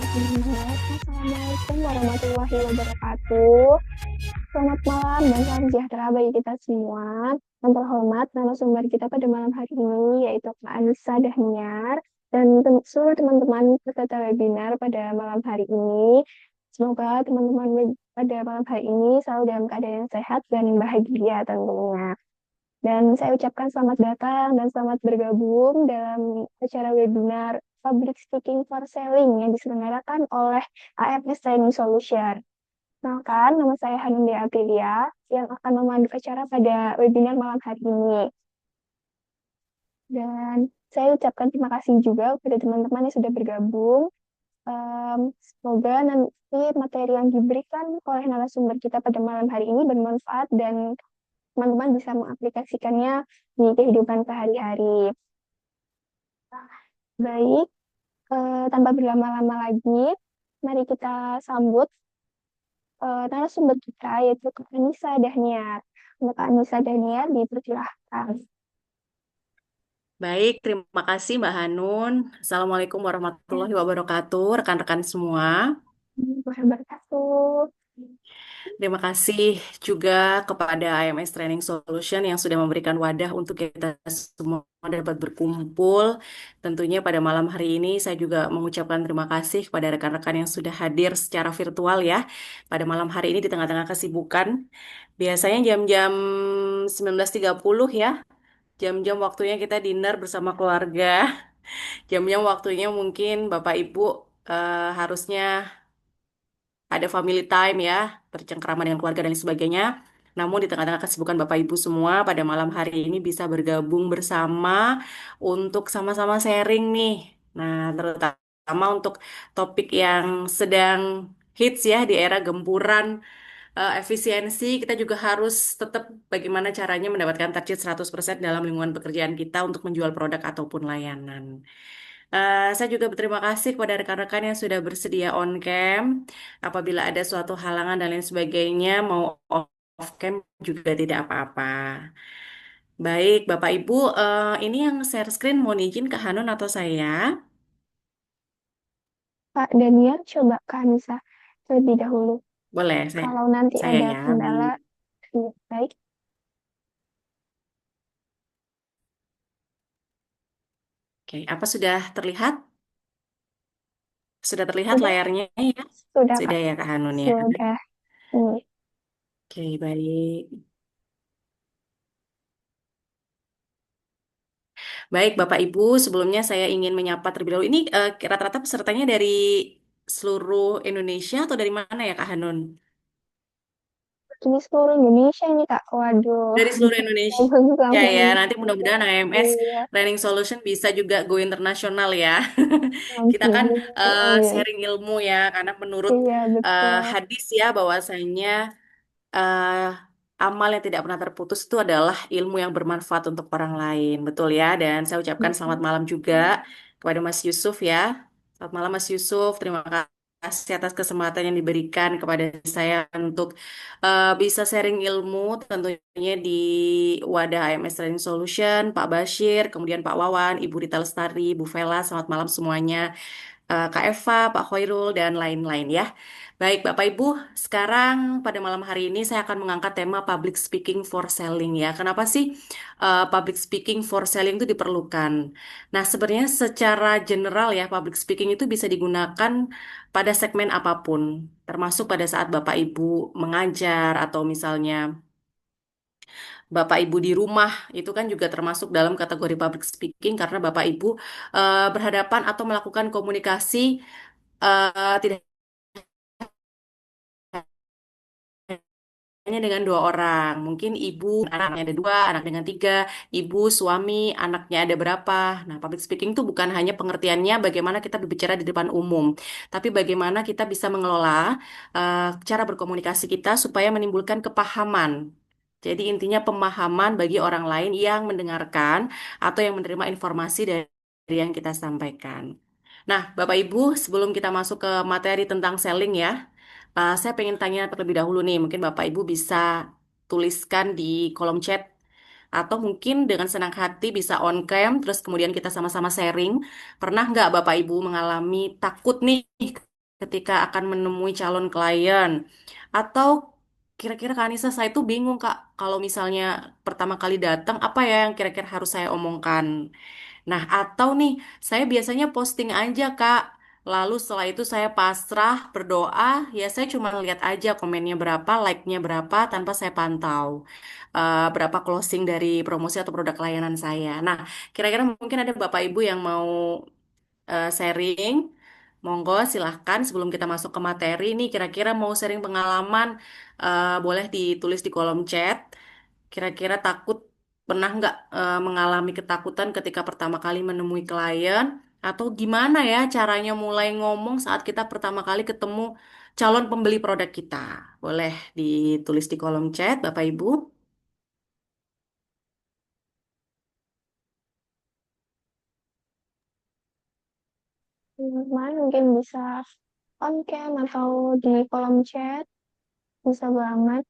Baik, Assalamualaikum warahmatullahi wabarakatuh. Selamat malam dan salam sejahtera bagi kita semua. Yang terhormat, narasumber kita pada malam hari ini yaitu Kak Anissa Dahniar dan seluruh teman-teman peserta webinar pada malam hari ini. Semoga teman-teman pada malam hari ini selalu dalam keadaan yang sehat dan bahagia tentunya. Dan saya ucapkan selamat datang dan selamat bergabung dalam acara webinar Public Speaking for Selling yang diselenggarakan oleh AFS Training Solution. Kenalkan, nama saya Hanum Aprilia yang akan memandu acara pada webinar malam hari ini. Dan saya ucapkan terima kasih juga kepada teman-teman yang sudah bergabung. Semoga nanti materi yang diberikan oleh narasumber kita pada malam hari ini bermanfaat dan teman-teman bisa mengaplikasikannya di kehidupan sehari-hari. Baik, tanpa berlama-lama lagi, mari kita sambut narasumber kita yaitu Kak Anissa Dahniar. Untuk Kak Anissa Dahniar dipersilahkan. Baik, terima kasih Mbak Hanun. Assalamualaikum Ya, warahmatullahi wabarakatuh, rekan-rekan semua. wabarakatuh. Terima kasih juga kepada IMS Training Solution yang sudah memberikan wadah untuk kita semua dapat berkumpul. Tentunya pada malam hari ini saya juga mengucapkan terima kasih kepada rekan-rekan yang sudah hadir secara virtual ya. Pada malam hari ini di tengah-tengah kesibukan. Biasanya jam-jam 19.30 ya, jam-jam waktunya kita dinner bersama keluarga. Jam-jam waktunya mungkin Bapak Ibu harusnya ada family time ya, bercengkrama dengan keluarga dan lain sebagainya. Namun di tengah-tengah kesibukan Bapak Ibu semua pada malam hari ini bisa bergabung bersama untuk sama-sama sharing nih. Nah, terutama untuk topik yang sedang hits ya di era gempuran efisiensi, kita juga harus tetap bagaimana caranya mendapatkan target 100% dalam lingkungan pekerjaan kita untuk menjual produk ataupun layanan. Saya juga berterima kasih kepada rekan-rekan yang sudah bersedia on cam. Apabila ada suatu halangan dan lain sebagainya, mau off cam juga tidak apa-apa. Baik, Bapak Ibu, ini yang share screen mau izin ke Hanun atau saya? Pak Daniar, coba Kak Anissa terlebih dahulu. Boleh, Kalau nanti saya ada ya. kendala, Baik. ya, baik. Oke, apa sudah terlihat? Sudah terlihat Sudah, layarnya ya? sudah Sudah Kak. ya, Kak Hanun ya. Sudah. Ini. Oke, baik. Baik, Bapak Ibu, sebelumnya saya ingin menyapa terlebih dahulu. Ini rata-rata pesertanya dari seluruh Indonesia atau dari mana ya, Kak Hanun? Ini seluruh Indonesia ini Kak. Waduh. Dari seluruh Indonesia Selamat ya. malam. Nanti mudah-mudahan AMS Iya. Learning Solution bisa juga go internasional ya. Kita kan Amin. Amin. sharing ilmu ya, karena menurut Iya, betul. hadis ya bahwasanya eh, amal yang tidak pernah terputus itu adalah ilmu yang bermanfaat untuk orang lain. Betul ya. Dan saya ucapkan selamat malam juga kepada Mas Yusuf ya. Selamat malam Mas Yusuf. Terima kasih atas kesempatan yang diberikan kepada saya untuk bisa sharing ilmu tentunya di wadah AMS Training Solution, Pak Bashir, kemudian Pak Wawan, Ibu Rita Lestari, Bu Vela. Selamat malam semuanya. Kak Eva, Pak Khairul, dan lain-lain ya. Baik, Bapak Ibu, sekarang pada malam hari ini saya akan mengangkat tema public speaking for selling ya. Kenapa sih public speaking for selling itu diperlukan? Nah, sebenarnya secara general ya, public speaking itu bisa digunakan pada segmen apapun, termasuk pada saat Bapak Ibu mengajar atau misalnya Bapak Ibu di rumah itu kan juga termasuk dalam kategori public speaking karena Bapak Ibu berhadapan atau melakukan komunikasi tidak hanya dengan dua orang, mungkin ibu, anaknya ada dua, anak dengan tiga, ibu, suami, anaknya ada berapa. Nah, public speaking itu bukan hanya pengertiannya bagaimana kita berbicara di depan umum, tapi bagaimana kita bisa mengelola cara berkomunikasi kita supaya menimbulkan kepahaman. Jadi intinya pemahaman bagi orang lain yang mendengarkan atau yang menerima informasi dari yang kita sampaikan. Nah, Bapak Ibu, sebelum kita masuk ke materi tentang selling ya, saya pengen tanya terlebih dahulu nih, mungkin Bapak Ibu bisa tuliskan di kolom chat atau mungkin dengan senang hati bisa on cam, terus kemudian kita sama-sama sharing. Pernah nggak Bapak Ibu mengalami takut nih ketika akan menemui calon klien? Atau kira-kira Kak Anissa, saya tuh bingung Kak, kalau misalnya pertama kali datang, apa ya yang kira-kira harus saya omongkan? Nah, atau nih, saya biasanya posting aja, Kak. Lalu setelah itu saya pasrah, berdoa, ya saya cuma lihat aja komennya berapa, like-nya berapa, tanpa saya pantau berapa closing dari promosi atau produk layanan saya. Nah, kira-kira mungkin ada Bapak Ibu yang mau sharing. Monggo, silahkan sebelum kita masuk ke materi nih, kira-kira mau sharing pengalaman, boleh ditulis di kolom chat. Kira-kira takut pernah nggak mengalami ketakutan ketika pertama kali menemui klien atau gimana ya caranya mulai ngomong saat kita pertama kali ketemu calon pembeli produk kita? Boleh ditulis di kolom chat, Bapak Ibu. Teman-teman mungkin bisa on cam atau di kolom chat, bisa banget.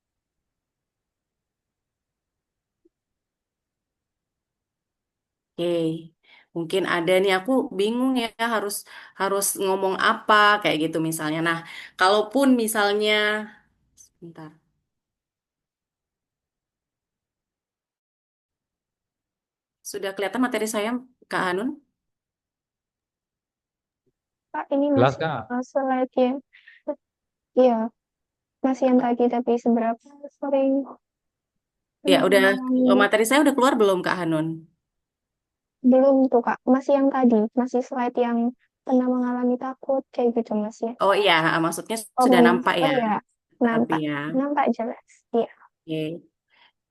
Oke, mungkin ada nih aku bingung ya harus harus ngomong apa kayak gitu misalnya. Nah, kalaupun misalnya sebentar, sudah kelihatan materi saya, Kak Hanun? Kak, ini Jelas, masih Kak. slide ya. Iya, masih yang tadi, tapi seberapa sering Ya, pernah udah mengalami. materi saya udah keluar belum, Kak Hanun? Belum tuh Kak, masih yang tadi, masih slide yang pernah mengalami takut kayak gitu Mas ya. Oh iya, maksudnya Oh sudah belum, nampak oh ya. ya, Tapi nampak, ya, nampak jelas. Iya. oke.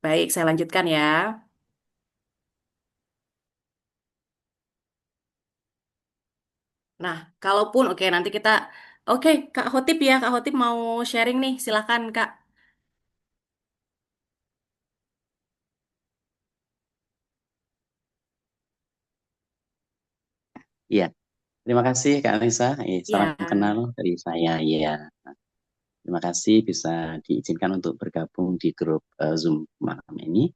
Baik, saya lanjutkan ya. Nah, kalaupun oke nanti kita oke Kak Hotip ya, Kak Hotip mau sharing nih, silakan Kak. Iya, terima kasih Kak Anissa. Salam Ya, kenal dari saya. Iya, terima kasih bisa diizinkan untuk bergabung di grup Zoom malam ini.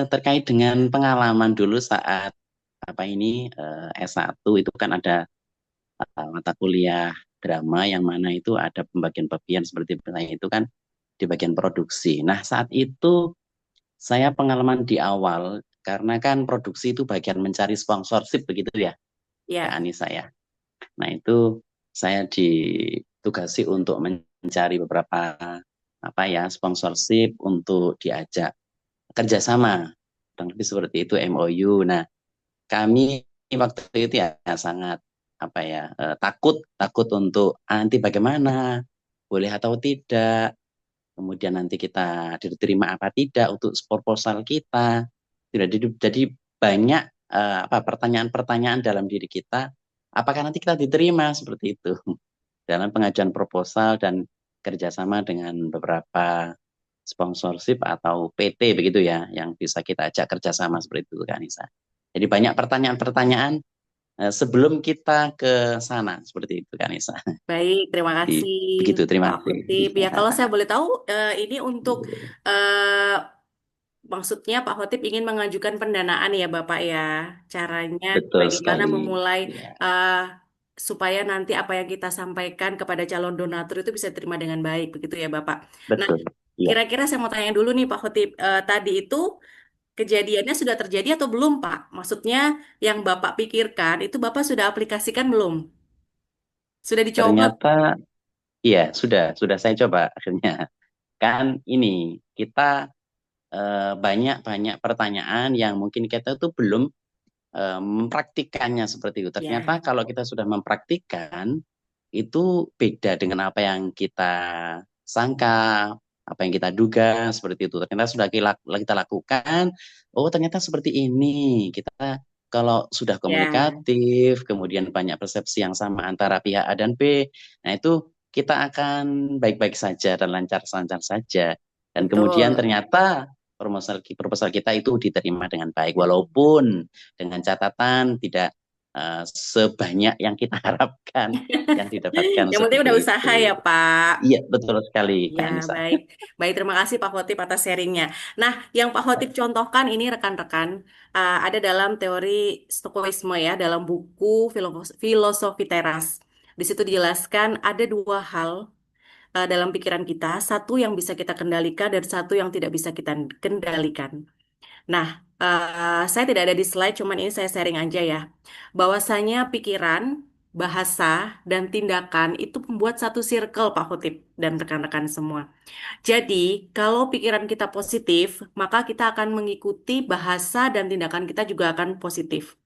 Terkait dengan pengalaman dulu saat apa ini S1 itu kan ada mata kuliah drama yang mana itu ada pembagian-pembagian seperti saya itu kan di bagian produksi. Nah, saat itu saya pengalaman di awal karena kan produksi itu bagian mencari sponsorship begitu ya, Kak ya, Anissa ya. Nah, itu saya ditugasi untuk mencari beberapa apa ya sponsorship untuk diajak kerjasama, kurang lebih seperti itu MOU. Nah, kami waktu itu ya sangat apa ya takut takut untuk nanti bagaimana boleh atau tidak, kemudian nanti kita diterima apa tidak untuk proposal kita. Tidak jadi banyak apa pertanyaan-pertanyaan dalam diri kita, apakah nanti kita diterima seperti itu dalam pengajuan proposal dan kerjasama dengan beberapa sponsorship atau PT begitu ya, yang bisa kita ajak kerjasama seperti itu kan Nisa. Jadi banyak pertanyaan-pertanyaan sebelum kita ke sana seperti itu kan Nisa. baik, terima Jadi kasih begitu, terima Pak kasih. Hotip. Ya, kalau saya boleh tahu, ini untuk eh, maksudnya Pak Hotip ingin mengajukan pendanaan ya Bapak ya. Caranya Betul bagaimana sekali. memulai Ya, eh, supaya nanti apa yang kita sampaikan kepada calon donatur itu bisa diterima dengan baik begitu ya Bapak. Nah, betul. Ya, kira-kira saya mau tanya dulu nih Pak Hotip, tadi itu kejadiannya sudah terjadi atau belum Pak? Maksudnya yang Bapak pikirkan itu Bapak sudah aplikasikan belum? Sudah dicoba? ternyata iya sudah saya coba akhirnya. Kan ini kita banyak pertanyaan yang mungkin kita tuh belum mempraktikannya seperti itu. Ya, Ternyata kalau kita sudah mempraktikkan, itu beda dengan apa yang kita sangka, apa yang kita duga, seperti itu. Ternyata sudah kita lakukan, oh ternyata seperti ini. Kita kalau sudah ya, komunikatif, kemudian banyak persepsi yang sama antara pihak A dan B, nah itu kita akan baik-baik saja dan lancar-lancar saja. Dan kemudian betul. ternyata proposal kita itu diterima dengan baik, walaupun dengan catatan tidak sebanyak yang kita harapkan yang didapatkan Yang penting seperti udah usaha ya itu. Pak. Iya, betul sekali, Ya, Kak Anissa. baik. Baik, terima kasih Pak Hotip atas sharingnya. Nah, yang Pak Hotip contohkan ini rekan-rekan ada dalam teori Stoicisme ya, dalam buku Filosofi Teras. Di situ dijelaskan ada dua hal dalam pikiran kita, satu yang bisa kita kendalikan dan satu yang tidak bisa kita kendalikan. Nah, saya tidak ada di slide, cuman ini saya sharing aja ya. Bahwasanya pikiran, bahasa, dan tindakan itu membuat satu circle, Pak Khotib dan rekan-rekan semua. Jadi, kalau pikiran kita positif, maka kita akan mengikuti bahasa dan tindakan kita juga akan positif.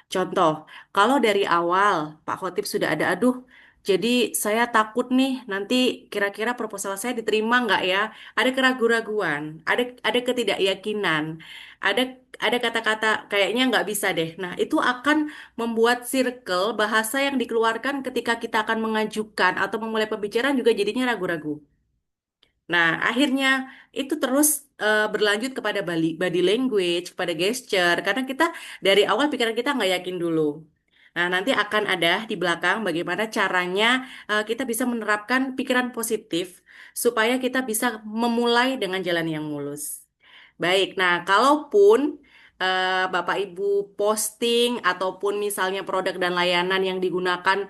Contoh, kalau dari awal Pak Khotib sudah ada, aduh, jadi saya takut nih nanti kira-kira proposal saya diterima nggak ya? Ada keraguan-raguan, ada ketidakyakinan, ada ada kata-kata kayaknya nggak bisa deh. Nah, itu akan membuat circle bahasa yang dikeluarkan ketika kita akan mengajukan atau memulai pembicaraan juga jadinya ragu-ragu. Nah, akhirnya itu terus berlanjut kepada body language, kepada gesture, karena kita dari awal pikiran kita nggak yakin dulu. Nah, nanti akan ada di belakang bagaimana caranya kita bisa menerapkan pikiran positif supaya kita bisa memulai dengan jalan yang mulus. Baik, nah kalaupun Bapak Ibu posting ataupun misalnya produk dan layanan yang digunakan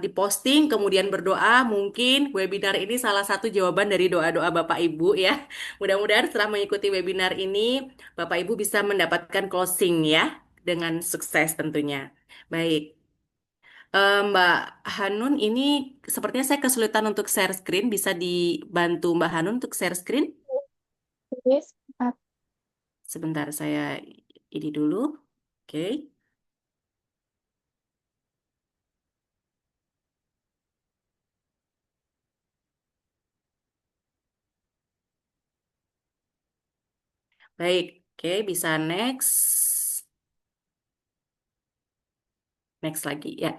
diposting kemudian berdoa, mungkin webinar ini salah satu jawaban dari doa-doa Bapak Ibu ya. Mudah-mudahan setelah mengikuti webinar ini Bapak Ibu bisa mendapatkan closing ya dengan sukses tentunya. Baik, Mbak Hanun ini sepertinya saya kesulitan untuk share screen. Bisa dibantu Mbak Hanun untuk share screen? Yes, Sebentar saya ini dulu. Oke. Baik, oke, bisa next. Next lagi ya.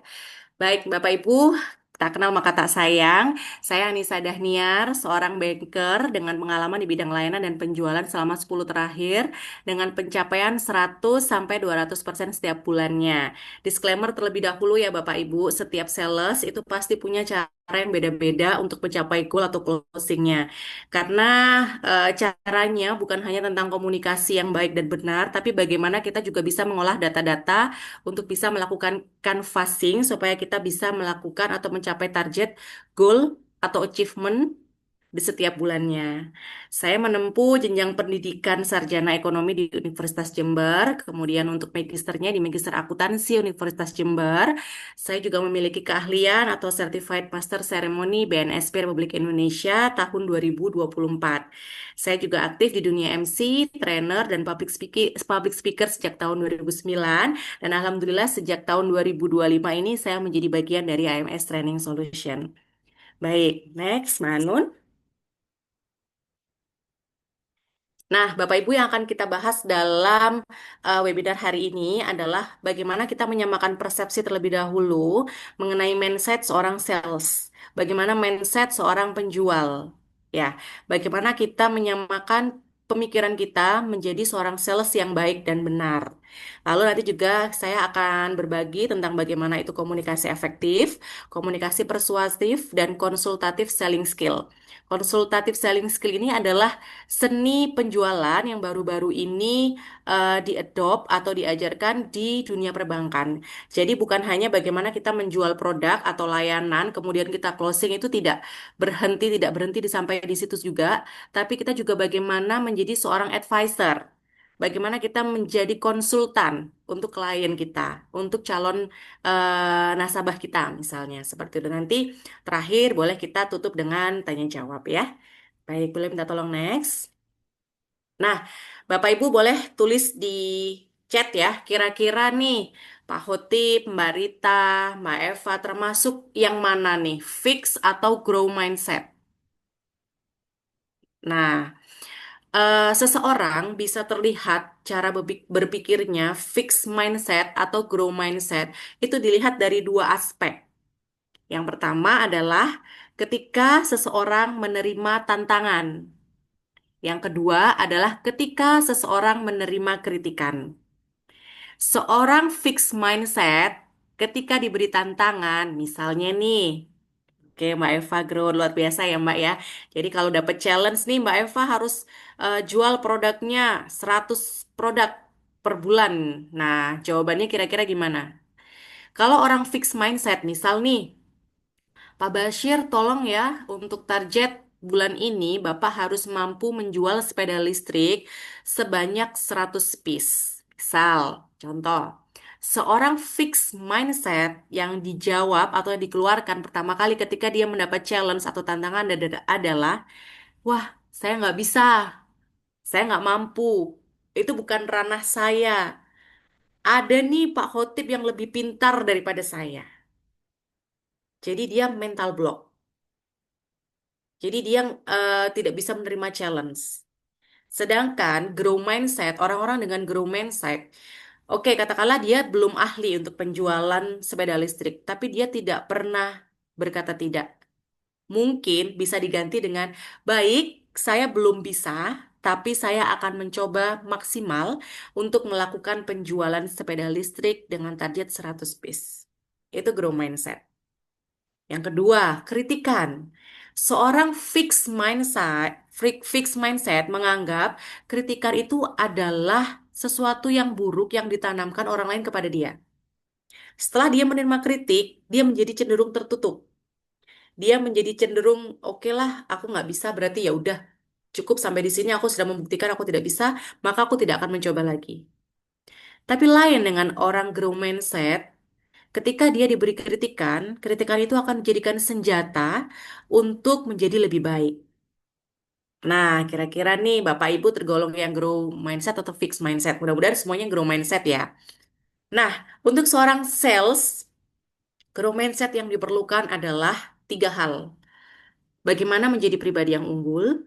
Baik, Bapak Ibu, tak kenal maka tak sayang. Saya Anissa Dahniar, seorang banker dengan pengalaman di bidang layanan dan penjualan selama 10 terakhir dengan pencapaian 100 sampai 200% setiap bulannya. Disclaimer terlebih dahulu ya Bapak Ibu, setiap sales itu pasti punya cara yang beda-beda untuk mencapai goal atau closingnya. Karena caranya bukan hanya tentang komunikasi yang baik dan benar, tapi bagaimana kita juga bisa mengolah data-data untuk bisa melakukan canvassing supaya kita bisa melakukan atau mencapai target goal atau achievement di setiap bulannya. Saya menempuh jenjang pendidikan sarjana ekonomi di Universitas Jember, kemudian untuk magisternya di Magister Akuntansi Universitas Jember. Saya juga memiliki keahlian atau Certified Master Ceremony BNSP Republik Indonesia tahun 2024. Saya juga aktif di dunia MC, trainer, dan public speaker sejak tahun 2009. Dan alhamdulillah sejak tahun 2025 ini saya menjadi bagian dari AMS Training Solution. Baik, next, Manun. Nah, Bapak Ibu yang akan kita bahas dalam webinar hari ini adalah bagaimana kita menyamakan persepsi terlebih dahulu mengenai mindset seorang sales. Bagaimana mindset seorang penjual. Ya, bagaimana kita menyamakan pemikiran kita menjadi seorang sales yang baik dan benar. Lalu nanti juga saya akan berbagi tentang bagaimana itu komunikasi efektif, komunikasi persuasif, dan konsultatif selling skill. Konsultatif selling skill ini adalah seni penjualan yang baru-baru ini diadopt atau diajarkan di dunia perbankan. Jadi bukan hanya bagaimana kita menjual produk atau layanan, kemudian kita closing itu tidak berhenti sampai di situ juga, tapi kita juga bagaimana menjadi seorang advisor. Bagaimana kita menjadi konsultan untuk klien kita, untuk calon nasabah kita misalnya. Seperti itu nanti terakhir boleh kita tutup dengan tanya jawab ya. Baik, boleh minta tolong next. Nah, Bapak Ibu boleh tulis di chat ya, kira-kira nih Pak Hotip, Mbak Rita, Mbak Eva termasuk yang mana nih, fix atau grow mindset? Nah, seseorang bisa terlihat cara berpikirnya fix mindset atau grow mindset itu dilihat dari dua aspek. Yang pertama adalah ketika seseorang menerima tantangan. Yang kedua adalah ketika seseorang menerima kritikan. Seorang fixed mindset ketika diberi tantangan, misalnya nih, oke Mbak Eva Grow luar biasa ya Mbak ya. Jadi kalau dapat challenge nih Mbak Eva harus jual produknya 100 produk per bulan. Nah, jawabannya kira-kira gimana? Kalau orang fixed mindset, misal nih, Pak Bashir, tolong ya, untuk target bulan ini Bapak harus mampu menjual sepeda listrik sebanyak 100 piece. Misal, contoh, seorang fixed mindset yang dijawab atau yang dikeluarkan pertama kali ketika dia mendapat challenge atau tantangan adalah, wah, saya nggak bisa, saya nggak mampu, itu bukan ranah saya. Ada nih Pak Khotib yang lebih pintar daripada saya. Jadi dia mental block. Jadi dia tidak bisa menerima challenge. Sedangkan grow mindset, orang-orang dengan grow mindset, oke katakanlah dia belum ahli untuk penjualan sepeda listrik, tapi dia tidak pernah berkata tidak. Mungkin bisa diganti dengan, baik, saya belum bisa, tapi saya akan mencoba maksimal untuk melakukan penjualan sepeda listrik dengan target 100 piece. Itu grow mindset. Yang kedua, kritikan. Seorang fixed mindset menganggap kritikan itu adalah sesuatu yang buruk yang ditanamkan orang lain kepada dia. Setelah dia menerima kritik, dia menjadi cenderung tertutup. Dia menjadi cenderung, oke lah, aku nggak bisa, berarti ya udah, cukup sampai di sini. Aku sudah membuktikan aku tidak bisa, maka aku tidak akan mencoba lagi. Tapi lain dengan orang grow mindset, ketika dia diberi kritikan, kritikan itu akan dijadikan senjata untuk menjadi lebih baik. Nah, kira-kira nih Bapak Ibu tergolong yang grow mindset atau fixed mindset. Mudah-mudahan semuanya grow mindset ya. Nah, untuk seorang sales, grow mindset yang diperlukan adalah tiga hal. Bagaimana menjadi pribadi yang unggul,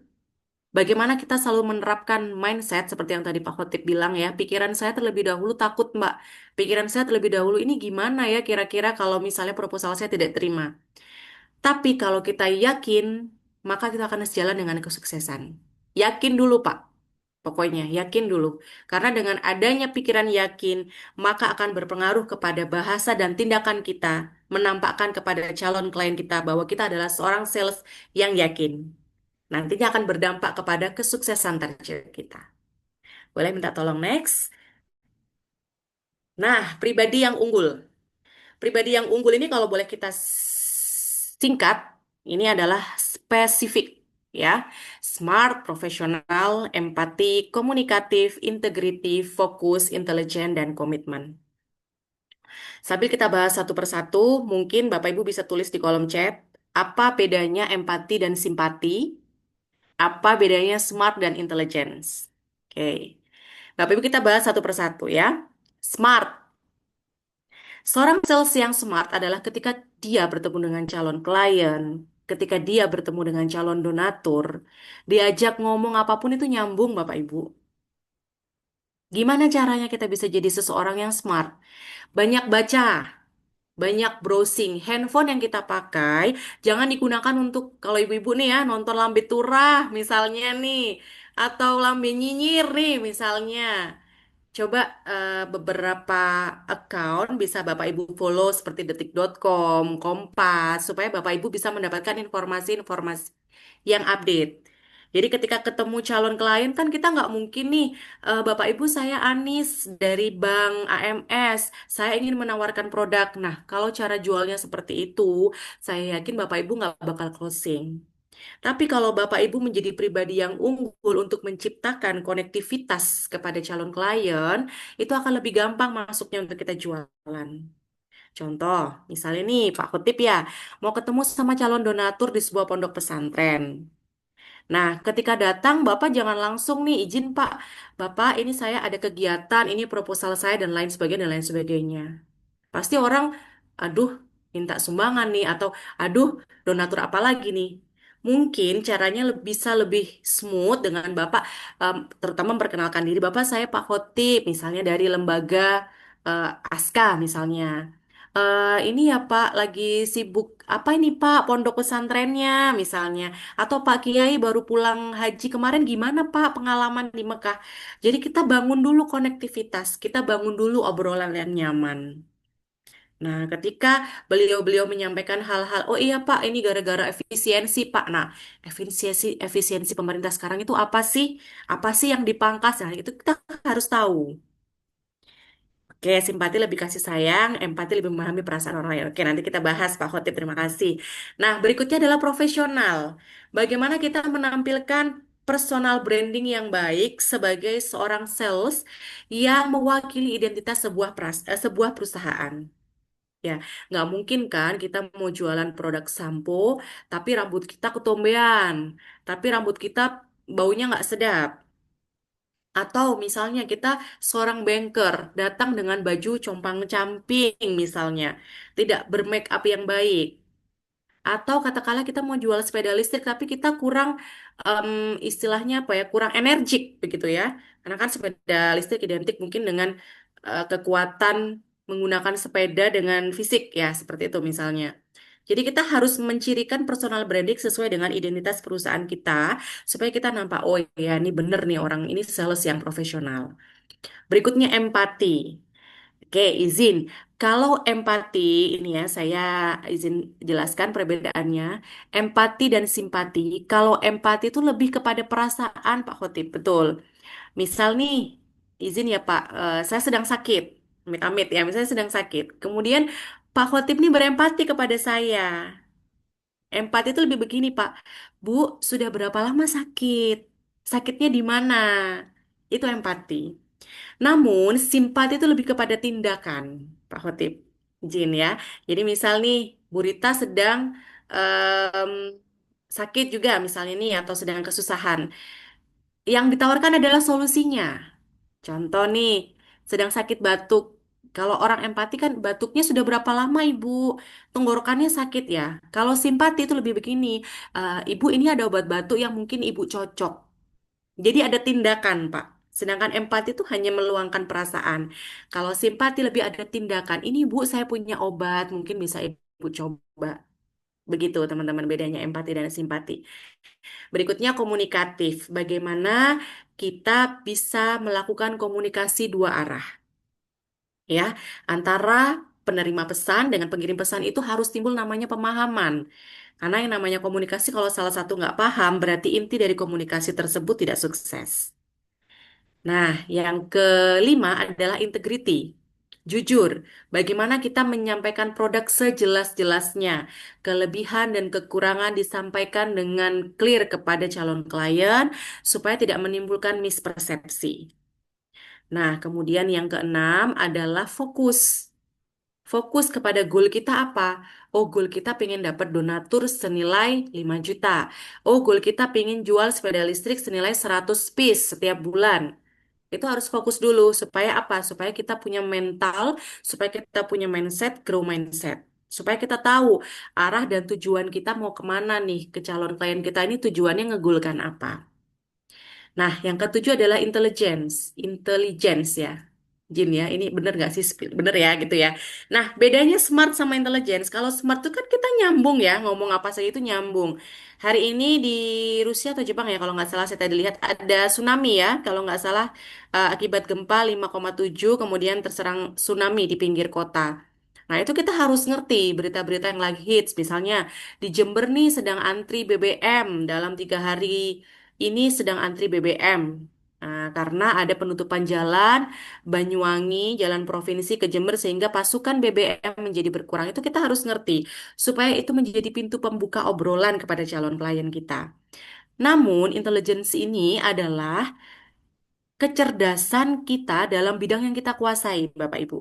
bagaimana kita selalu menerapkan mindset seperti yang tadi Pak Khotib bilang ya, pikiran saya terlebih dahulu takut Mbak. Pikiran saya terlebih dahulu ini gimana ya kira-kira kalau misalnya proposal saya tidak terima. Tapi kalau kita yakin, maka kita akan sejalan dengan kesuksesan. Yakin dulu, Pak. Pokoknya yakin dulu. Karena dengan adanya pikiran yakin, maka akan berpengaruh kepada bahasa dan tindakan kita, menampakkan kepada calon klien kita bahwa kita adalah seorang sales yang yakin. Nantinya akan berdampak kepada kesuksesan target kita. Boleh minta tolong next? Nah, pribadi yang unggul. Pribadi yang unggul ini kalau boleh kita singkat, ini adalah spesifik ya. Smart, profesional, empati, komunikatif, integratif, fokus, intelijen, dan komitmen. Sambil kita bahas satu persatu, mungkin Bapak Ibu bisa tulis di kolom chat, apa bedanya empati dan simpati, apa bedanya smart dan intelligence. Oke. Bapak Ibu kita bahas satu persatu ya. Smart. Seorang sales yang smart adalah ketika dia bertemu dengan calon klien, ketika dia bertemu dengan calon donatur, diajak ngomong apapun itu nyambung, Bapak Ibu. Gimana caranya kita bisa jadi seseorang yang smart? Banyak baca, banyak browsing. Handphone yang kita pakai jangan digunakan untuk kalau ibu-ibu nih ya nonton Lambe Turah misalnya nih, atau Lambe Nyinyir nih misalnya. Coba beberapa account bisa Bapak Ibu follow seperti detik.com, Kompas, supaya Bapak Ibu bisa mendapatkan informasi-informasi yang update. Jadi ketika ketemu calon klien kan kita nggak mungkin nih, Bapak Ibu saya Anis dari Bank AMS, saya ingin menawarkan produk. Nah, kalau cara jualnya seperti itu, saya yakin Bapak Ibu nggak bakal closing. Tapi kalau Bapak Ibu menjadi pribadi yang unggul untuk menciptakan konektivitas kepada calon klien, itu akan lebih gampang masuknya untuk kita jualan. Contoh, misalnya nih Pak Kutip ya, mau ketemu sama calon donatur di sebuah pondok pesantren. Nah, ketika datang, Bapak jangan langsung nih, izin Pak, Bapak ini saya ada kegiatan, ini proposal saya dan lain sebagainya dan lain sebagainya. Pasti orang, aduh, minta sumbangan nih, atau aduh, donatur apa lagi nih. Mungkin caranya bisa lebih smooth dengan Bapak, terutama memperkenalkan diri. Bapak saya Pak Khotib, misalnya dari lembaga ASKA misalnya. Ini ya Pak, lagi sibuk apa ini Pak, pondok pesantrennya misalnya. Atau Pak Kiai baru pulang haji kemarin gimana Pak pengalaman di Mekah. Jadi kita bangun dulu konektivitas, kita bangun dulu obrolan yang nyaman. Nah, ketika beliau-beliau menyampaikan hal-hal, oh iya Pak, ini gara-gara efisiensi Pak. Nah, efisiensi pemerintah sekarang itu apa sih? Apa sih yang dipangkas? Nah, itu kita harus tahu. Oke, simpati lebih kasih sayang, empati lebih memahami perasaan orang lain. Oke, nanti kita bahas Pak Khotib, terima kasih. Nah, berikutnya adalah profesional. Bagaimana kita menampilkan personal branding yang baik sebagai seorang sales yang mewakili identitas sebuah perusahaan. Ya, nggak mungkin kan kita mau jualan produk sampo, tapi rambut kita ketombean, tapi rambut kita baunya nggak sedap. Atau misalnya kita seorang banker datang dengan baju compang-camping misalnya, tidak bermake up yang baik. Atau katakanlah kita mau jual sepeda listrik tapi kita kurang em, istilahnya apa ya, kurang energik begitu ya. Karena kan sepeda listrik identik mungkin dengan kekuatan menggunakan sepeda dengan fisik ya, seperti itu misalnya. Jadi kita harus mencirikan personal branding sesuai dengan identitas perusahaan kita supaya kita nampak, oh ya ini bener nih orang ini sales yang profesional. Berikutnya empati. Oke, izin. Kalau empati, ini ya, saya izin jelaskan perbedaannya. Empati dan simpati. Kalau empati itu lebih kepada perasaan, Pak Khotib, betul. Misal nih, izin ya Pak, saya sedang sakit. Amit-amit ya, misalnya sedang sakit. Kemudian Pak Khotib nih berempati kepada saya. Empati itu lebih begini, Pak. Bu, sudah berapa lama sakit? Sakitnya di mana? Itu empati. Namun, simpati itu lebih kepada tindakan, Pak Khotib. Izin ya. Jadi misal nih, Bu Rita sedang em, sakit juga misalnya nih, atau sedang kesusahan. Yang ditawarkan adalah solusinya. Contoh nih, sedang sakit batuk. Kalau orang empati kan batuknya sudah berapa lama Ibu? Tenggorokannya sakit ya. Kalau simpati itu lebih begini, Ibu ini ada obat batuk yang mungkin Ibu cocok. Jadi ada tindakan, Pak. Sedangkan empati itu hanya meluangkan perasaan. Kalau simpati lebih ada tindakan. Ini Bu, saya punya obat, mungkin bisa Ibu coba. Begitu teman-teman bedanya empati dan simpati. Berikutnya komunikatif. Bagaimana kita bisa melakukan komunikasi dua arah, ya, antara penerima pesan dengan pengirim pesan itu harus timbul namanya pemahaman. Karena yang namanya komunikasi kalau salah satu nggak paham berarti inti dari komunikasi tersebut tidak sukses. Nah, yang kelima adalah integrity. Jujur, bagaimana kita menyampaikan produk sejelas-jelasnya. Kelebihan dan kekurangan disampaikan dengan clear kepada calon klien supaya tidak menimbulkan mispersepsi. Nah, kemudian yang keenam adalah fokus. Fokus kepada goal kita apa? Oh, goal kita pengen dapat donatur senilai 5 juta. Oh, goal kita pengen jual sepeda listrik senilai 100 piece setiap bulan. Itu harus fokus dulu supaya apa? Supaya kita punya mental, supaya kita punya mindset, grow mindset. Supaya kita tahu arah dan tujuan kita mau kemana nih ke calon klien kita ini tujuannya ngegulkan apa. Nah, yang ketujuh adalah intelligence. Intelligence ya. Jin ya, ini bener nggak sih? Bener ya gitu ya. Nah, bedanya smart sama intelligence. Kalau smart itu kan kita nyambung ya, ngomong apa saja itu nyambung. Hari ini di Rusia atau Jepang ya, kalau nggak salah saya tadi lihat ada tsunami ya, kalau nggak salah akibat gempa 5,7 kemudian terserang tsunami di pinggir kota. Nah, itu kita harus ngerti berita-berita yang lagi hits. Misalnya, di Jember nih sedang antri BBM dalam 3 hari ini sedang antri BBM. Nah, karena ada penutupan jalan Banyuwangi, jalan provinsi ke Jember sehingga pasokan BBM menjadi berkurang. Itu kita harus ngerti supaya itu menjadi pintu pembuka obrolan kepada calon klien kita. Namun, intelijensi ini adalah kecerdasan kita dalam bidang yang kita kuasai, Bapak Ibu.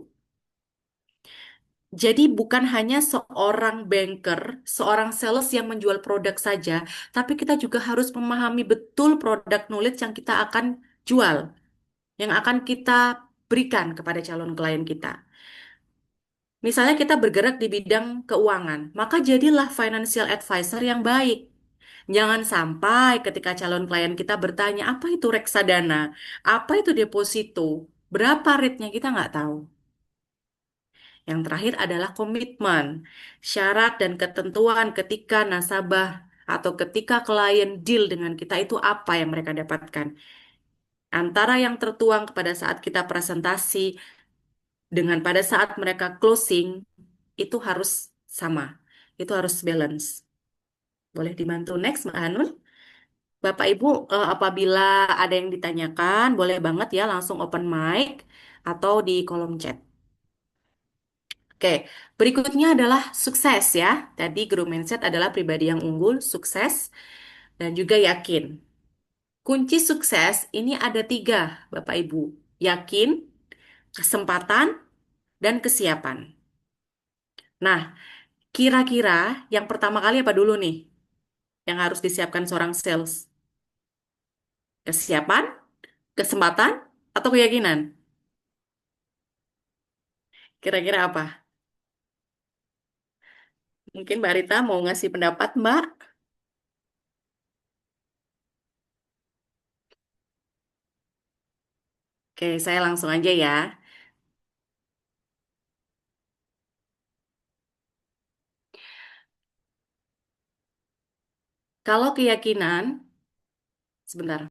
Jadi bukan hanya seorang banker, seorang sales yang menjual produk saja, tapi kita juga harus memahami betul produk knowledge yang kita akan jual, yang akan kita berikan kepada calon klien kita. Misalnya kita bergerak di bidang keuangan, maka jadilah financial advisor yang baik. Jangan sampai ketika calon klien kita bertanya, apa itu reksadana? Apa itu deposito? Berapa rate-nya kita nggak tahu. Yang terakhir adalah komitmen. Syarat dan ketentuan ketika nasabah atau ketika klien deal dengan kita itu apa yang mereka dapatkan. Antara yang tertuang pada saat kita presentasi dengan pada saat mereka closing itu harus sama. Itu harus balance. Boleh dibantu next, Mbak Hanun? Bapak Ibu, apabila ada yang ditanyakan, boleh banget ya langsung open mic atau di kolom chat. Oke, berikutnya adalah sukses ya. Tadi grow mindset adalah pribadi yang unggul, sukses, dan juga yakin. Kunci sukses ini ada tiga, Bapak Ibu. Yakin, kesempatan, dan kesiapan. Nah, kira-kira yang pertama kali apa dulu nih yang harus disiapkan seorang sales? Kesiapan, kesempatan, atau keyakinan? Kira-kira apa? Mungkin Mbak Rita mau ngasih pendapat, Mbak? Oke, saya langsung aja ya. Kalau keyakinan, sebentar.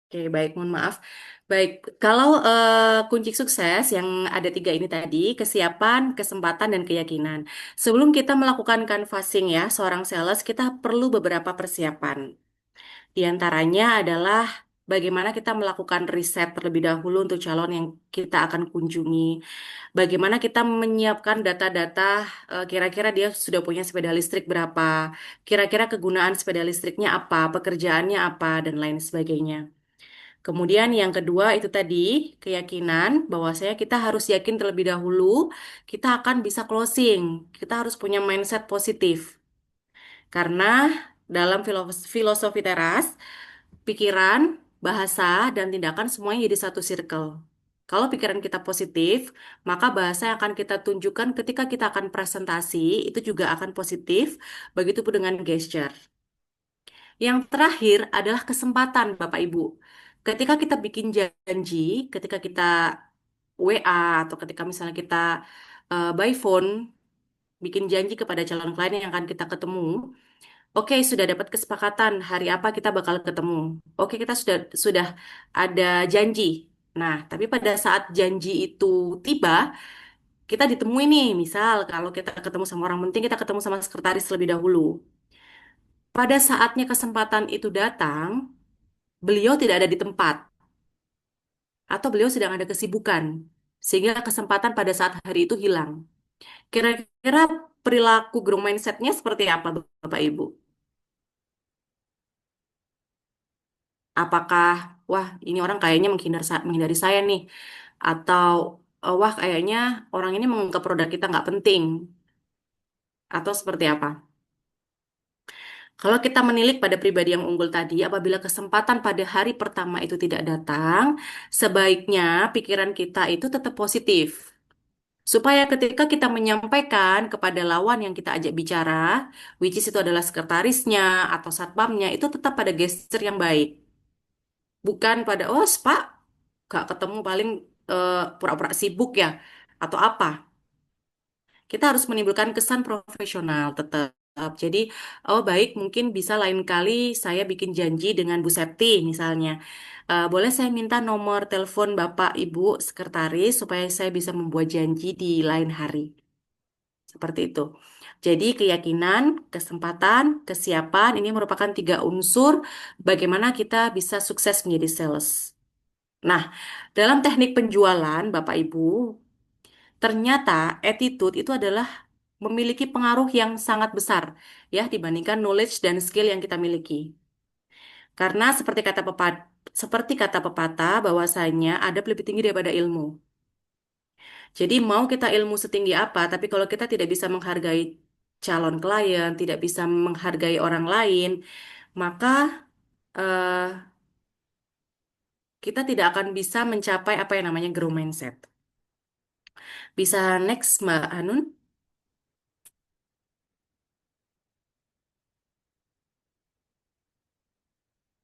Oke, baik, mohon maaf. Baik, kalau kunci sukses yang ada tiga ini tadi, kesiapan, kesempatan, dan keyakinan. Sebelum kita melakukan canvassing ya, seorang sales, kita perlu beberapa persiapan. Di antaranya adalah bagaimana kita melakukan riset terlebih dahulu untuk calon yang kita akan kunjungi. Bagaimana kita menyiapkan data-data, kira-kira dia sudah punya sepeda listrik berapa, kira-kira kegunaan sepeda listriknya apa, pekerjaannya apa, dan lain sebagainya. Kemudian yang kedua itu tadi keyakinan bahwa saya kita harus yakin terlebih dahulu kita akan bisa closing. Kita harus punya mindset positif. Karena dalam filosofi teras, pikiran, bahasa, dan tindakan semuanya jadi satu circle. Kalau pikiran kita positif, maka bahasa yang akan kita tunjukkan ketika kita akan presentasi itu juga akan positif, begitupun dengan gesture. Yang terakhir adalah kesempatan, Bapak Ibu. Ketika kita bikin janji, ketika kita WA atau ketika misalnya kita by phone, bikin janji kepada calon klien yang akan kita ketemu, oke, sudah dapat kesepakatan hari apa kita bakal ketemu. Oke, kita sudah ada janji. Nah, tapi pada saat janji itu tiba, kita ditemui nih. Misal kalau kita ketemu sama orang penting, kita ketemu sama sekretaris lebih dahulu. Pada saatnya kesempatan itu datang, beliau tidak ada di tempat atau beliau sedang ada kesibukan sehingga kesempatan pada saat hari itu hilang. Kira-kira perilaku growth mindset-nya seperti apa, Bapak Ibu? Apakah, wah, ini orang kayaknya menghindari saya nih, atau wah, kayaknya orang ini menganggap produk kita nggak penting, atau seperti apa? Kalau kita menilik pada pribadi yang unggul tadi, apabila kesempatan pada hari pertama itu tidak datang, sebaiknya pikiran kita itu tetap positif. Supaya ketika kita menyampaikan kepada lawan yang kita ajak bicara, which is itu adalah sekretarisnya atau satpamnya, itu tetap pada gesture yang baik. Bukan pada, oh, Pak, gak ketemu paling pura-pura sibuk ya, atau apa. Kita harus menimbulkan kesan profesional tetap. Jadi, oh baik, mungkin bisa lain kali saya bikin janji dengan Bu Septi misalnya. Boleh saya minta nomor telepon Bapak Ibu Sekretaris supaya saya bisa membuat janji di lain hari. Seperti itu. Jadi keyakinan, kesempatan, kesiapan ini merupakan tiga unsur bagaimana kita bisa sukses menjadi sales. Nah, dalam teknik penjualan, Bapak Ibu, ternyata attitude itu adalah memiliki pengaruh yang sangat besar ya dibandingkan knowledge dan skill yang kita miliki. Karena seperti kata pepatah bahwasanya adab lebih tinggi daripada ilmu. Jadi mau kita ilmu setinggi apa, tapi kalau kita tidak bisa menghargai calon klien, tidak bisa menghargai orang lain, maka eh, kita tidak akan bisa mencapai apa yang namanya grow mindset. Bisa next, Mbak Hanun?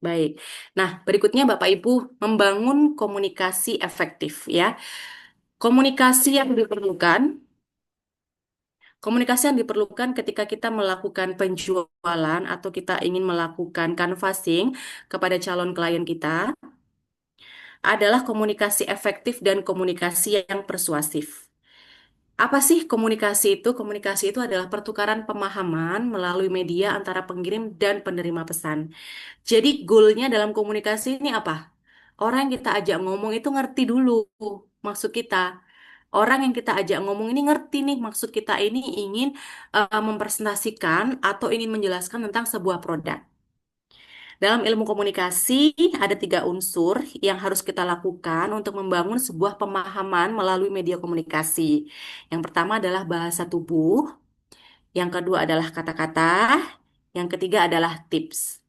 Baik. Nah, berikutnya Bapak Ibu membangun komunikasi efektif ya. Komunikasi yang diperlukan, komunikasi yang diperlukan ketika kita melakukan penjualan atau kita ingin melakukan canvassing kepada calon klien kita. adalah komunikasi efektif dan komunikasi yang persuasif. Apa sih komunikasi itu? Komunikasi itu adalah pertukaran pemahaman melalui media antara pengirim dan penerima pesan. Jadi goalnya dalam komunikasi ini apa? Orang yang kita ajak ngomong itu ngerti dulu maksud kita. Orang yang kita ajak ngomong ini ngerti nih maksud kita ini ingin mempresentasikan atau ingin menjelaskan tentang sebuah produk. Dalam ilmu komunikasi ada 3 unsur yang harus kita lakukan untuk membangun sebuah pemahaman melalui media komunikasi. Yang pertama adalah bahasa tubuh, yang kedua adalah kata-kata, yang ketiga adalah tips.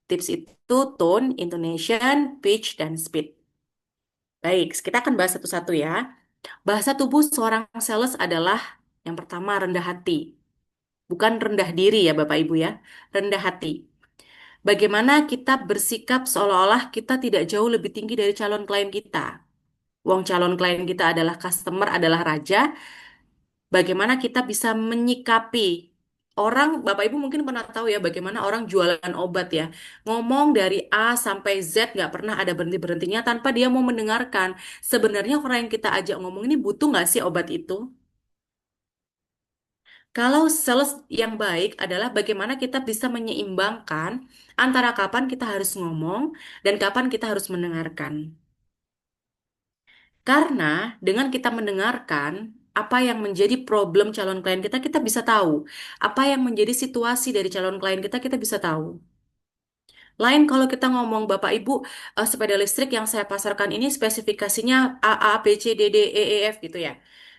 Tips itu tone, intonation, pitch, dan speed. Baik, kita akan bahas satu-satu ya. Bahasa tubuh seorang sales adalah yang pertama rendah hati. Bukan rendah diri ya Bapak Ibu ya, rendah hati. Bagaimana kita bersikap seolah-olah kita tidak jauh lebih tinggi dari calon klien kita. Wong calon klien kita adalah customer, adalah raja. Bagaimana kita bisa menyikapi orang, Bapak Ibu mungkin pernah tahu ya bagaimana orang jualan obat ya. Ngomong dari A sampai Z nggak pernah ada berhenti-berhentinya tanpa dia mau mendengarkan. Sebenarnya orang yang kita ajak ngomong ini butuh nggak sih obat itu? Kalau sales yang baik adalah bagaimana kita bisa menyeimbangkan antara kapan kita harus ngomong dan kapan kita harus mendengarkan. Karena dengan kita mendengarkan apa yang menjadi problem calon klien kita, kita bisa tahu. Apa yang menjadi situasi dari calon klien kita, kita bisa tahu. Lain kalau kita ngomong Bapak Ibu, sepeda listrik yang saya pasarkan ini spesifikasinya A, A, B, C, D, D, E, E, F gitu ya.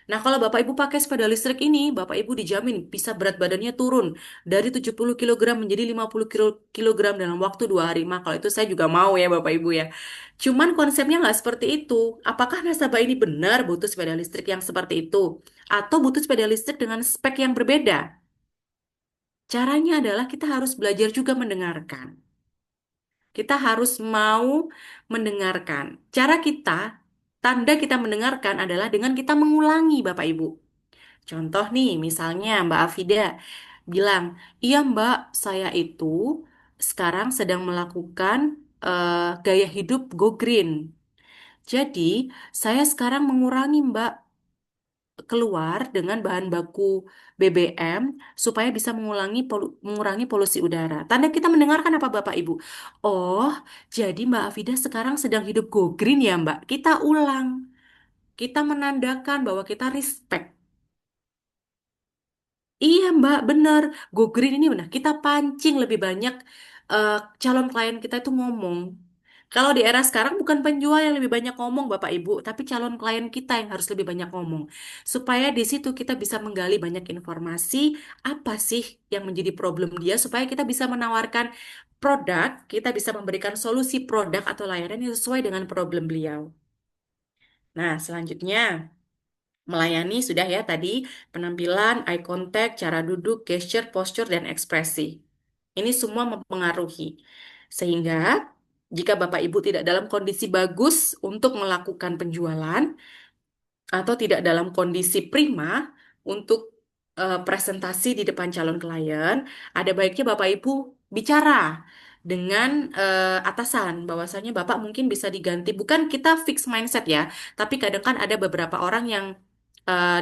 Nah, kalau Bapak Ibu pakai sepeda listrik ini, Bapak Ibu dijamin bisa berat badannya turun dari 70 kilogram menjadi 50 kilogram dalam waktu 2 hari. Mah, kalau itu saya juga mau ya Bapak Ibu ya. Cuman konsepnya nggak seperti itu. Apakah nasabah ini benar butuh sepeda listrik yang seperti itu? Atau butuh sepeda listrik dengan spek yang berbeda? Caranya adalah kita harus belajar juga mendengarkan. Kita harus mau mendengarkan. Cara kita, tanda kita mendengarkan adalah dengan kita mengulangi, Bapak Ibu. Contoh nih, misalnya Mbak Afida bilang, iya Mbak, saya itu sekarang sedang melakukan gaya hidup go green. Jadi, saya sekarang mengurangi Mbak keluar dengan bahan baku BBM supaya bisa mengurangi polusi udara. Tanda kita mendengarkan apa Bapak Ibu? Oh, jadi Mbak Afida sekarang sedang hidup go green ya Mbak. Kita ulang. Kita menandakan bahwa kita respect. Iya Mbak, benar. Go green ini benar. Kita pancing lebih banyak eh, calon klien kita itu ngomong. Kalau di era sekarang bukan penjual yang lebih banyak ngomong Bapak Ibu, tapi calon klien kita yang harus lebih banyak ngomong. Supaya di situ kita bisa menggali banyak informasi apa sih yang menjadi problem dia supaya kita bisa menawarkan produk, kita bisa memberikan solusi produk atau layanan yang sesuai dengan problem beliau. Nah, selanjutnya melayani sudah ya tadi penampilan, eye contact, cara duduk, gesture, posture, dan ekspresi. Ini semua mempengaruhi. Sehingga jika Bapak Ibu tidak dalam kondisi bagus untuk melakukan penjualan atau tidak dalam kondisi prima untuk presentasi di depan calon klien, ada baiknya Bapak Ibu bicara dengan atasan bahwasanya Bapak mungkin bisa diganti. Bukan kita fix mindset ya, tapi kadang kan ada beberapa orang yang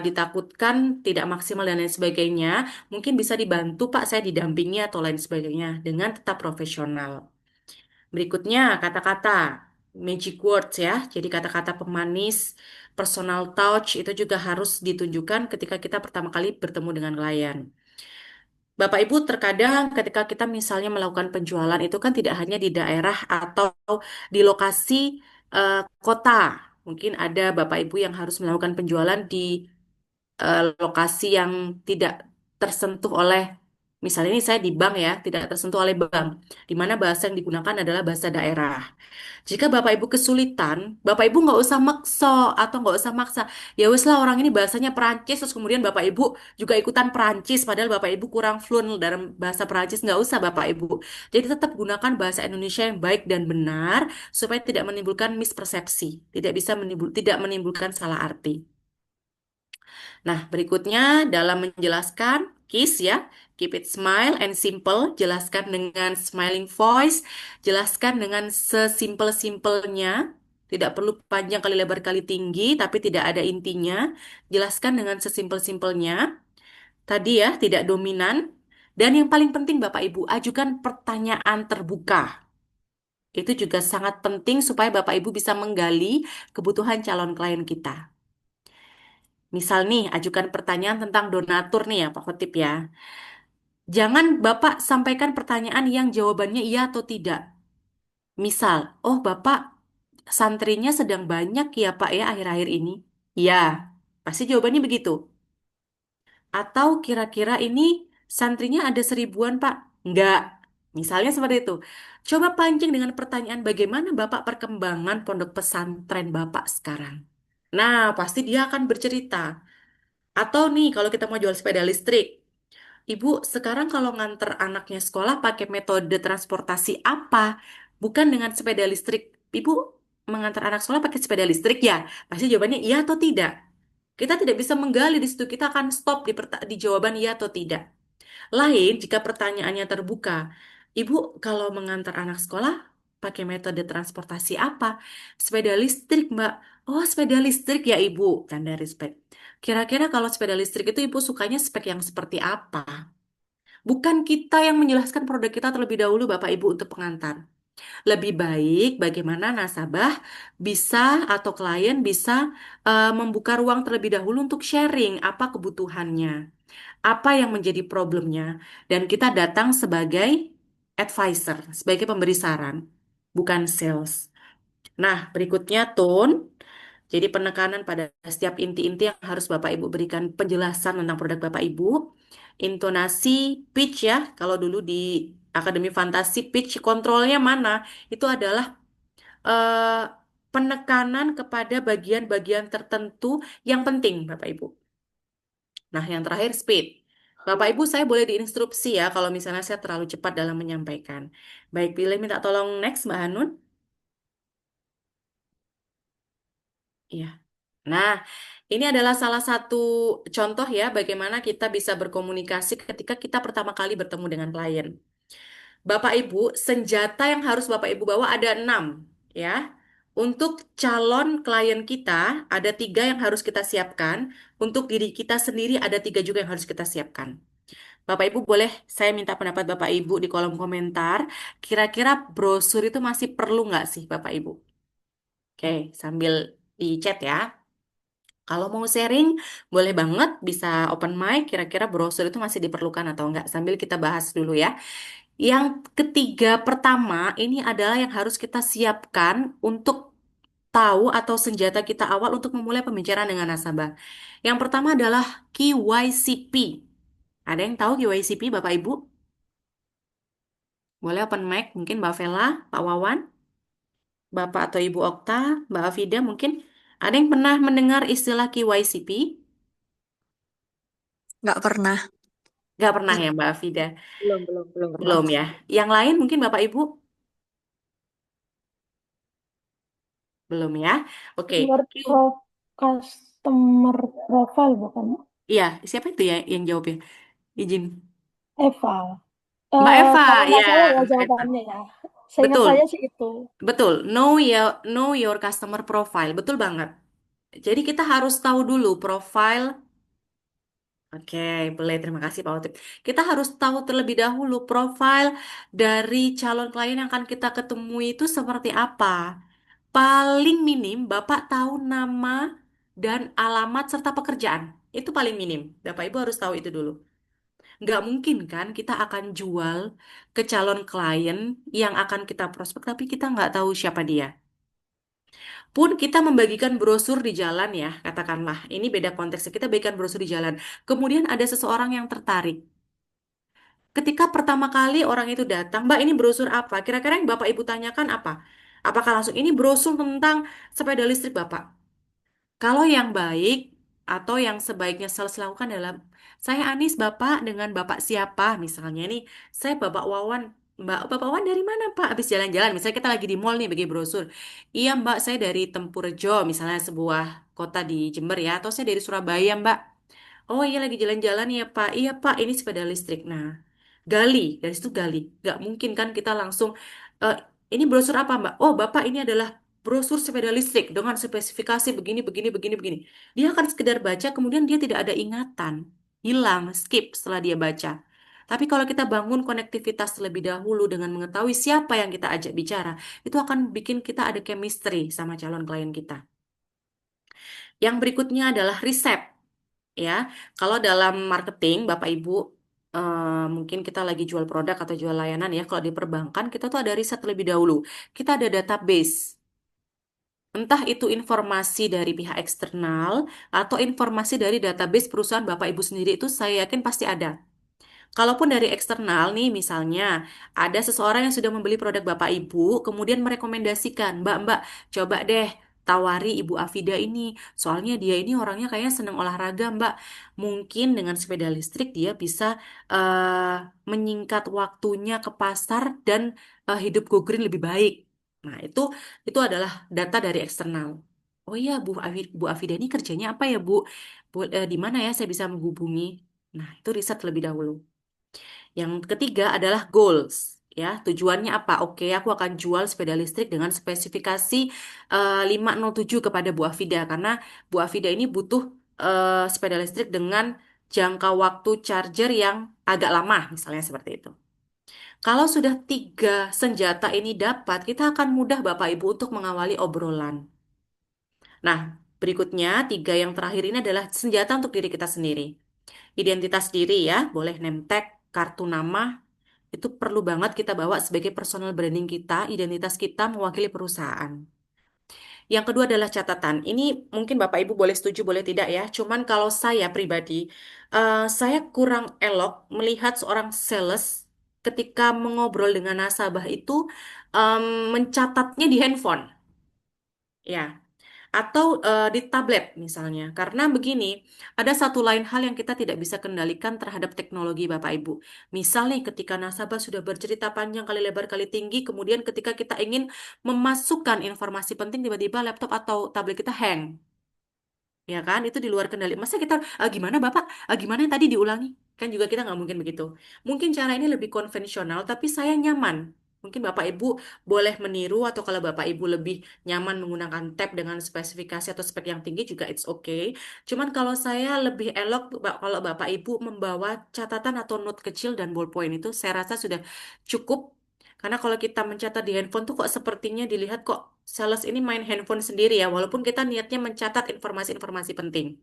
ditakutkan tidak maksimal dan lain sebagainya. Mungkin bisa dibantu Pak, saya didampingi atau lain sebagainya dengan tetap profesional. Berikutnya, kata-kata magic words ya. Jadi kata-kata pemanis, personal touch itu juga harus ditunjukkan ketika kita pertama kali bertemu dengan klien. Bapak Ibu, terkadang ketika kita misalnya melakukan penjualan itu kan tidak hanya di daerah atau di lokasi kota. Mungkin ada Bapak Ibu yang harus melakukan penjualan di lokasi yang tidak tersentuh oleh, misalnya ini saya di bank ya, tidak tersentuh oleh bank, di mana bahasa yang digunakan adalah bahasa daerah. Jika Bapak Ibu kesulitan, Bapak Ibu nggak usah makso atau nggak usah maksa. Ya wes lah orang ini bahasanya Perancis, terus kemudian Bapak Ibu juga ikutan Perancis, padahal Bapak Ibu kurang fluent dalam bahasa Perancis. Nggak usah Bapak Ibu. Jadi tetap gunakan bahasa Indonesia yang baik dan benar supaya tidak menimbulkan mispersepsi, tidak menimbulkan salah arti. Nah, berikutnya dalam menjelaskan KISS ya, keep it smile and simple, jelaskan dengan smiling voice, jelaskan dengan sesimpel-simpelnya. Tidak perlu panjang kali lebar kali tinggi, tapi tidak ada intinya. Jelaskan dengan sesimpel-simpelnya. Tadi ya, tidak dominan. Dan yang paling penting Bapak Ibu, ajukan pertanyaan terbuka. Itu juga sangat penting supaya Bapak Ibu bisa menggali kebutuhan calon klien kita. Misal nih, ajukan pertanyaan tentang donatur nih ya Pak Khotib ya. Jangan Bapak sampaikan pertanyaan yang jawabannya iya atau tidak. Misal, oh Bapak, santrinya sedang banyak ya Pak ya akhir-akhir ini. Ya, pasti jawabannya begitu. Atau kira-kira ini santrinya ada 1.000-an Pak? Enggak. Misalnya seperti itu. Coba pancing dengan pertanyaan bagaimana Bapak perkembangan pondok pesantren Bapak sekarang. Nah, pasti dia akan bercerita. Atau nih, kalau kita mau jual sepeda listrik, Ibu, sekarang kalau nganter anaknya sekolah pakai metode transportasi apa? Bukan dengan sepeda listrik. Ibu mengantar anak sekolah pakai sepeda listrik ya? Pasti jawabannya iya atau tidak. Kita tidak bisa menggali di situ. Kita akan stop di jawaban iya atau tidak. Lain jika pertanyaannya terbuka. Ibu, kalau mengantar anak sekolah pakai metode transportasi apa? Sepeda listrik, Mbak. Oh, sepeda listrik ya, Ibu. Tanda respect. Kira-kira kalau sepeda listrik itu Ibu sukanya spek yang seperti apa? Bukan kita yang menjelaskan produk kita terlebih dahulu, Bapak Ibu, untuk pengantar. Lebih baik bagaimana nasabah bisa atau klien bisa membuka ruang terlebih dahulu untuk sharing apa kebutuhannya, apa yang menjadi problemnya, dan kita datang sebagai advisor, sebagai pemberi saran, bukan sales. Nah, berikutnya tone. Jadi penekanan pada setiap inti-inti yang harus Bapak Ibu berikan penjelasan tentang produk Bapak Ibu. Intonasi, pitch ya. Kalau dulu di Akademi Fantasi, pitch kontrolnya mana? Itu adalah eh, penekanan kepada bagian-bagian tertentu yang penting, Bapak Ibu. Nah, yang terakhir speed. Bapak Ibu, saya boleh diinstruksi ya kalau misalnya saya terlalu cepat dalam menyampaikan. Baik, pilih minta tolong next, Mbak Hanun. Iya. Nah, ini adalah salah satu contoh ya bagaimana kita bisa berkomunikasi ketika kita pertama kali bertemu dengan klien. Bapak Ibu, senjata yang harus Bapak Ibu bawa ada 6 ya. Untuk calon klien kita ada 3 yang harus kita siapkan. Untuk diri kita sendiri ada 3 juga yang harus kita siapkan. Bapak Ibu boleh saya minta pendapat Bapak Ibu di kolom komentar. Kira-kira brosur itu masih perlu nggak sih Bapak Ibu? Oke, sambil di chat ya. Kalau mau sharing, boleh banget bisa open mic, kira-kira brosur itu masih diperlukan atau enggak. Sambil kita bahas dulu ya. Yang ketiga pertama, ini adalah yang harus kita siapkan untuk tahu atau senjata kita awal untuk memulai pembicaraan dengan nasabah. Yang pertama adalah KYCP. Ada yang tahu KYCP, Bapak Ibu? Boleh open mic, mungkin Mbak Vela, Pak Wawan, Bapak atau Ibu Okta, Mbak Afida mungkin. Ada yang pernah mendengar istilah KYCP? Nggak pernah. Nggak pernah Ih, ya Mbak Afida? belum pernah. Belum ya. Yang lain mungkin Bapak Ibu belum ya. Oke. Customer customer profile bukan Iya, siapa itu ya yang jawabnya? Izin. Eva. Mbak Eva, Kalau nggak ya, salah ya Mbak Eva. jawabannya ya. Seingat Betul, saya sih itu. betul. Know your customer profile. Betul banget. Jadi kita harus tahu dulu profile. Oke, boleh. Terima kasih Pak Utip. Kita harus tahu terlebih dahulu profile dari calon klien yang akan kita ketemui itu seperti apa. Paling minim Bapak tahu nama dan alamat serta pekerjaan. Itu paling minim. Bapak Ibu harus tahu itu dulu. Nggak mungkin kan kita akan jual ke calon klien yang akan kita prospek tapi kita nggak tahu siapa dia. Pun kita membagikan brosur di jalan ya, katakanlah. Ini beda konteksnya. Kita bagikan brosur di jalan. Kemudian ada seseorang yang tertarik. Ketika pertama kali orang itu datang, Mbak ini brosur apa? Kira-kira yang Bapak Ibu tanyakan apa? Apakah langsung ini brosur tentang sepeda listrik Bapak? Kalau yang baik atau yang sebaiknya sales lakukan adalah saya Anis Bapak dengan Bapak siapa misalnya nih saya Bapak Wawan Bapak Wawan dari mana Pak habis jalan-jalan misalnya kita lagi di mall nih bagi brosur iya Mbak saya dari Tempurjo misalnya sebuah kota di Jember ya atau saya dari Surabaya Mbak oh iya lagi jalan-jalan ya Pak iya Pak ini sepeda listrik nah gali dari situ gali nggak mungkin kan kita langsung "Eh, ini brosur apa Mbak oh Bapak ini adalah brosur sepeda listrik dengan spesifikasi begini, begini, begini, begini. Dia akan sekedar baca, kemudian dia tidak ada ingatan. Hilang, skip setelah dia baca. Tapi kalau kita bangun konektivitas terlebih dahulu dengan mengetahui siapa yang kita ajak bicara, itu akan bikin kita ada chemistry sama calon klien kita. Yang berikutnya adalah riset, ya. Kalau dalam marketing, Bapak Ibu, mungkin kita lagi jual produk atau jual layanan ya. Kalau di perbankan, kita tuh ada riset terlebih dahulu. Kita ada database. Entah itu informasi dari pihak eksternal atau informasi dari database perusahaan Bapak Ibu sendiri itu saya yakin pasti ada. Kalaupun dari eksternal nih, misalnya ada seseorang yang sudah membeli produk Bapak Ibu, kemudian merekomendasikan, Mbak, coba deh tawari Ibu Afida ini. Soalnya dia ini orangnya kayaknya senang olahraga, Mbak. Mungkin dengan sepeda listrik dia bisa menyingkat waktunya ke pasar dan hidup go green lebih baik. Nah, itu adalah data dari eksternal. Oh iya, Bu Afida ini kerjanya apa ya, Bu? Di mana ya saya bisa menghubungi? Nah, itu riset terlebih dahulu. Yang ketiga adalah goals. Ya, tujuannya apa? Oke, aku akan jual sepeda listrik dengan spesifikasi 507 kepada Bu Afida karena Bu Afida ini butuh sepeda listrik dengan jangka waktu charger yang agak lama, misalnya seperti itu. Kalau sudah tiga senjata ini dapat, kita akan mudah Bapak Ibu untuk mengawali obrolan. Nah, berikutnya tiga yang terakhir ini adalah senjata untuk diri kita sendiri. Identitas diri ya, boleh name tag, kartu nama, itu perlu banget kita bawa sebagai personal branding kita, identitas kita mewakili perusahaan. Yang kedua adalah catatan. Ini mungkin Bapak Ibu boleh setuju, boleh tidak ya. Cuman kalau saya pribadi, saya kurang elok melihat seorang sales ketika mengobrol dengan nasabah itu mencatatnya di handphone. Ya, atau di tablet misalnya. Karena begini, ada satu lain hal yang kita tidak bisa kendalikan terhadap teknologi Bapak Ibu. Misalnya ketika nasabah sudah bercerita panjang kali lebar kali tinggi, kemudian ketika kita ingin memasukkan informasi penting, tiba-tiba laptop atau tablet kita hang. Ya kan, itu di luar kendali. Masa kita, gimana Bapak? Gimana yang tadi diulangi? Kan juga kita nggak mungkin begitu. Mungkin cara ini lebih konvensional, tapi saya nyaman. Mungkin Bapak Ibu boleh meniru, atau kalau Bapak Ibu lebih nyaman menggunakan tab dengan spesifikasi atau spek yang tinggi juga it's okay. Cuman kalau saya lebih elok, kalau Bapak Ibu membawa catatan atau note kecil dan ballpoint itu, saya rasa sudah cukup. Karena kalau kita mencatat di handphone tuh kok sepertinya dilihat kok sales ini main handphone sendiri ya, walaupun kita niatnya mencatat informasi-informasi penting.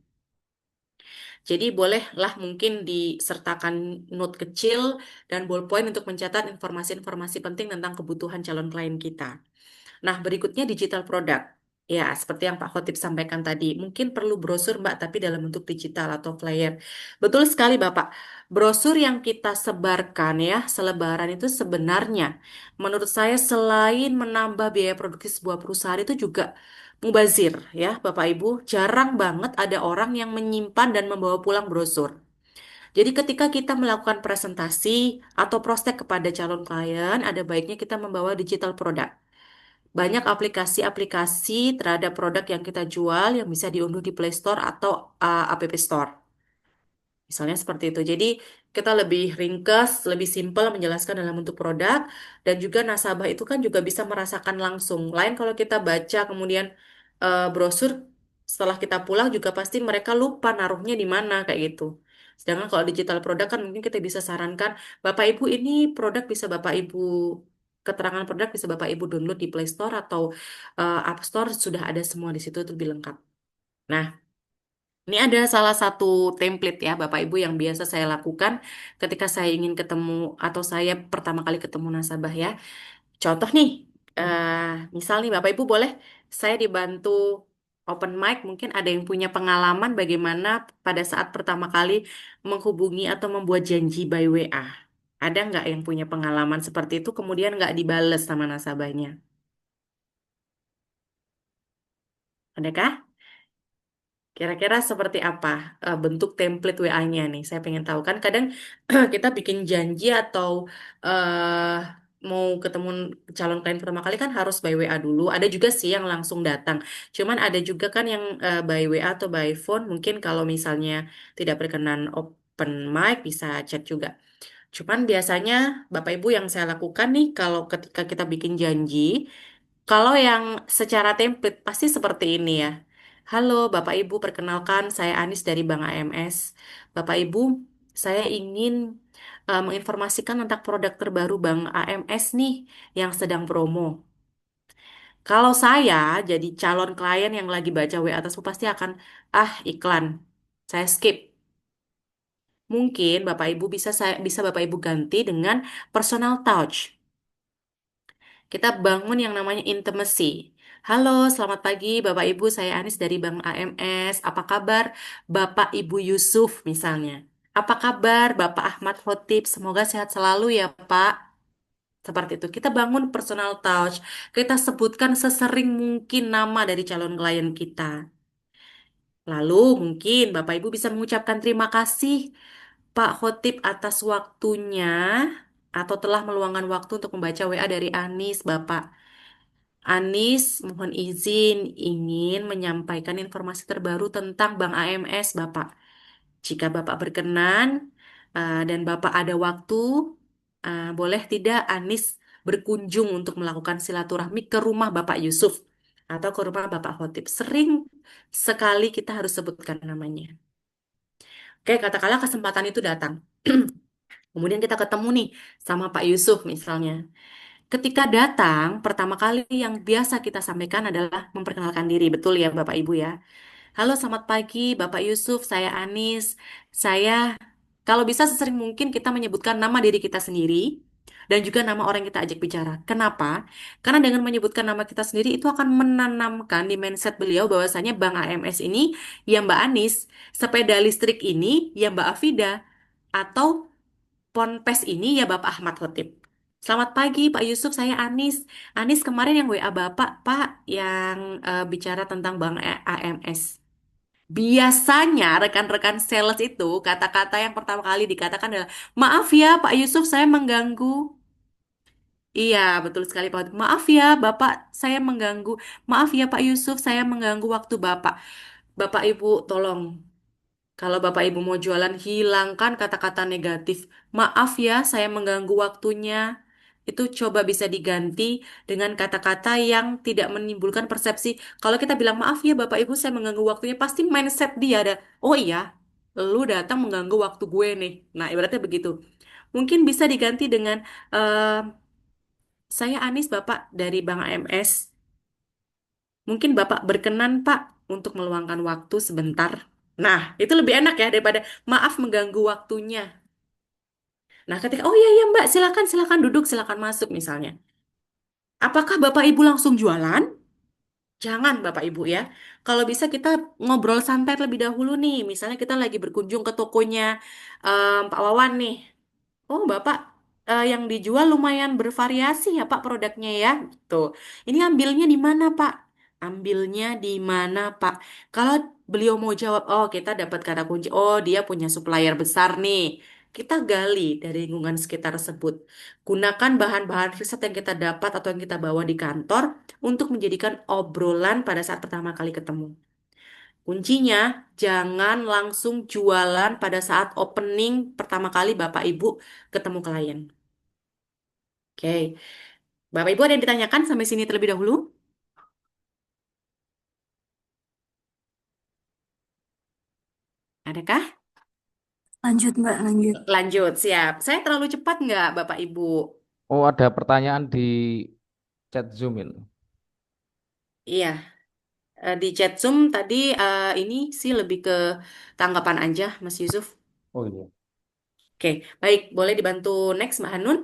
Jadi bolehlah mungkin disertakan note kecil dan ballpoint untuk mencatat informasi-informasi penting tentang kebutuhan calon klien kita. Nah, berikutnya digital product. Ya, seperti yang Pak Khotib sampaikan tadi, mungkin perlu brosur Mbak, tapi dalam bentuk digital atau flyer. Betul sekali Bapak, brosur yang kita sebarkan ya, selebaran itu sebenarnya, menurut saya selain menambah biaya produksi sebuah perusahaan itu juga mubazir ya Bapak Ibu. Jarang banget ada orang yang menyimpan dan membawa pulang brosur. Jadi ketika kita melakukan presentasi atau prospek kepada calon klien, ada baiknya kita membawa digital product. Banyak aplikasi-aplikasi terhadap produk yang kita jual yang bisa diunduh di Play Store atau App Store. Misalnya seperti itu. Jadi kita lebih ringkas, lebih simpel menjelaskan dalam bentuk produk dan juga nasabah itu kan juga bisa merasakan langsung. Lain kalau kita baca kemudian brosur setelah kita pulang juga pasti mereka lupa naruhnya di mana kayak gitu. Sedangkan kalau digital produk kan mungkin kita bisa sarankan, Bapak Ibu ini produk bisa Bapak Ibu keterangan produk bisa Bapak Ibu download di Play Store atau App Store sudah ada semua di situ itu lebih lengkap. Nah, ini ada salah satu template ya Bapak Ibu yang biasa saya lakukan ketika saya ingin ketemu atau saya pertama kali ketemu nasabah ya. Contoh nih, misal nih Bapak Ibu boleh saya dibantu open mic, mungkin ada yang punya pengalaman bagaimana pada saat pertama kali menghubungi atau membuat janji by WA. Ada nggak yang punya pengalaman seperti itu kemudian nggak dibales sama nasabahnya? Adakah? Kira-kira seperti apa bentuk template WA-nya nih? Saya pengen tahu kan kadang kita bikin janji atau eh, mau ketemu calon klien pertama kali kan harus by WA dulu. Ada juga sih yang langsung datang. Cuman ada juga kan yang by WA atau by phone. Mungkin kalau misalnya tidak berkenan open mic bisa chat juga. Cuman biasanya Bapak Ibu yang saya lakukan nih kalau ketika kita bikin janji Kalau yang secara template pasti seperti ini ya. Halo Bapak Ibu, perkenalkan saya Anis dari Bank AMS. Bapak Ibu, saya ingin menginformasikan tentang produk terbaru Bank AMS nih yang sedang promo. Kalau saya jadi calon klien yang lagi baca WA tersebut pasti akan, iklan. Saya skip. Mungkin Bapak Ibu bisa Bapak Ibu ganti dengan personal touch. Kita bangun yang namanya intimacy. Halo, selamat pagi Bapak Ibu, saya Anis dari Bank AMS. Apa kabar Bapak Ibu Yusuf misalnya? Apa kabar Bapak Ahmad Khotib? Semoga sehat selalu ya Pak. Seperti itu. Kita bangun personal touch. Kita sebutkan sesering mungkin nama dari calon klien kita. Lalu mungkin Bapak Ibu bisa mengucapkan terima kasih Pak Khotib atas waktunya atau telah meluangkan waktu untuk membaca WA dari Anis, Bapak. Anis, mohon izin ingin menyampaikan informasi terbaru tentang Bank AMS, Bapak. Jika Bapak berkenan dan Bapak ada waktu, boleh tidak Anis berkunjung untuk melakukan silaturahmi ke rumah Bapak Yusuf atau ke rumah Bapak Khotib. Sering sekali kita harus sebutkan namanya. Oke, katakanlah kesempatan itu datang. Kemudian kita ketemu nih sama Pak Yusuf misalnya. Ketika datang, pertama kali yang biasa kita sampaikan adalah memperkenalkan diri. Betul ya Bapak Ibu ya? Halo, selamat pagi Bapak Yusuf, saya Anis. Saya, kalau bisa sesering mungkin kita menyebutkan nama diri kita sendiri dan juga nama orang yang kita ajak bicara. Kenapa? Karena dengan menyebutkan nama kita sendiri itu akan menanamkan di mindset beliau bahwasanya Bank AMS ini ya Mbak Anis, sepeda listrik ini ya Mbak Afida, atau Ponpes ini ya Bapak Ahmad Khotib. Selamat pagi Pak Yusuf, saya Anis. Anis kemarin yang WA Bapak, Pak, yang bicara tentang Bank AMS. Biasanya rekan-rekan sales itu kata-kata yang pertama kali dikatakan adalah, maaf ya Pak Yusuf, saya mengganggu. Iya, betul sekali Pak. Maaf ya Bapak, saya mengganggu. Maaf ya Pak Yusuf, saya mengganggu waktu Bapak. Bapak Ibu, tolong. Kalau Bapak Ibu mau jualan, hilangkan kata-kata negatif. Maaf ya, saya mengganggu waktunya. Itu coba bisa diganti dengan kata-kata yang tidak menimbulkan persepsi. Kalau kita bilang, maaf ya Bapak Ibu, saya mengganggu waktunya, pasti mindset dia ada, oh iya, lu datang mengganggu waktu gue nih. Nah, ibaratnya begitu. Mungkin bisa diganti dengan, eh, saya Anis, Bapak dari Bank AMS. Mungkin Bapak berkenan, Pak, untuk meluangkan waktu sebentar. Nah, itu lebih enak ya daripada maaf mengganggu waktunya. Nah, ketika oh iya iya Mbak, silakan silakan duduk, silakan masuk misalnya. Apakah Bapak Ibu langsung jualan? Jangan Bapak Ibu ya. Kalau bisa kita ngobrol santai lebih dahulu nih. Misalnya kita lagi berkunjung ke tokonya Pak Wawan nih. Oh, Bapak, yang dijual lumayan bervariasi ya, Pak, produknya ya. Tuh. Ini ambilnya di mana, Pak? Ambilnya di mana, Pak? Kalau beliau mau jawab, oh, kita dapat kata kunci. Oh, dia punya supplier besar nih. Kita gali dari lingkungan sekitar tersebut. Gunakan bahan-bahan riset yang kita dapat atau yang kita bawa di kantor untuk menjadikan obrolan pada saat pertama kali ketemu. Kuncinya, jangan langsung jualan pada saat opening pertama kali Bapak Ibu ketemu klien. Oke, Bapak Ibu ada yang ditanyakan sampai sini terlebih dahulu? Adakah? Lanjut, Mbak, lanjut. Lanjut, siap. Saya terlalu cepat nggak, Bapak Ibu? Oh, ada pertanyaan di chat Zoom ini. Iya, di chat Zoom tadi ini sih lebih ke tanggapan aja, Mas Yusuf. Oh iya. Oke, baik. Boleh dibantu next, Mbak Hanun?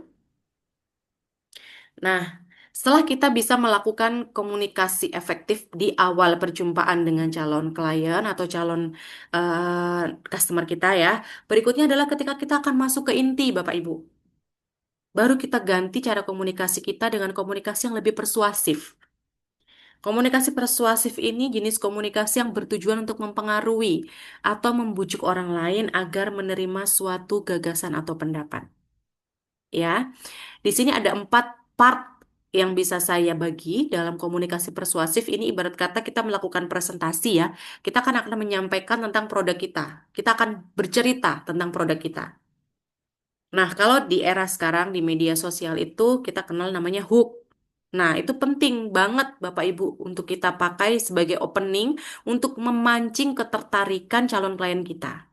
Nah, setelah kita bisa melakukan komunikasi efektif di awal perjumpaan dengan calon klien atau calon customer kita ya, berikutnya adalah ketika kita akan masuk ke inti, Bapak Ibu. Baru kita ganti cara komunikasi kita dengan komunikasi yang lebih persuasif. Komunikasi persuasif ini jenis komunikasi yang bertujuan untuk mempengaruhi atau membujuk orang lain agar menerima suatu gagasan atau pendapat. Ya, di sini ada 4 part yang bisa saya bagi dalam komunikasi persuasif. Ini ibarat kata kita melakukan presentasi ya. Kita akan menyampaikan tentang produk kita. Kita akan bercerita tentang produk kita. Nah, kalau di era sekarang di media sosial itu kita kenal namanya hook. Nah, itu penting banget Bapak Ibu untuk kita pakai sebagai opening untuk memancing ketertarikan calon klien kita.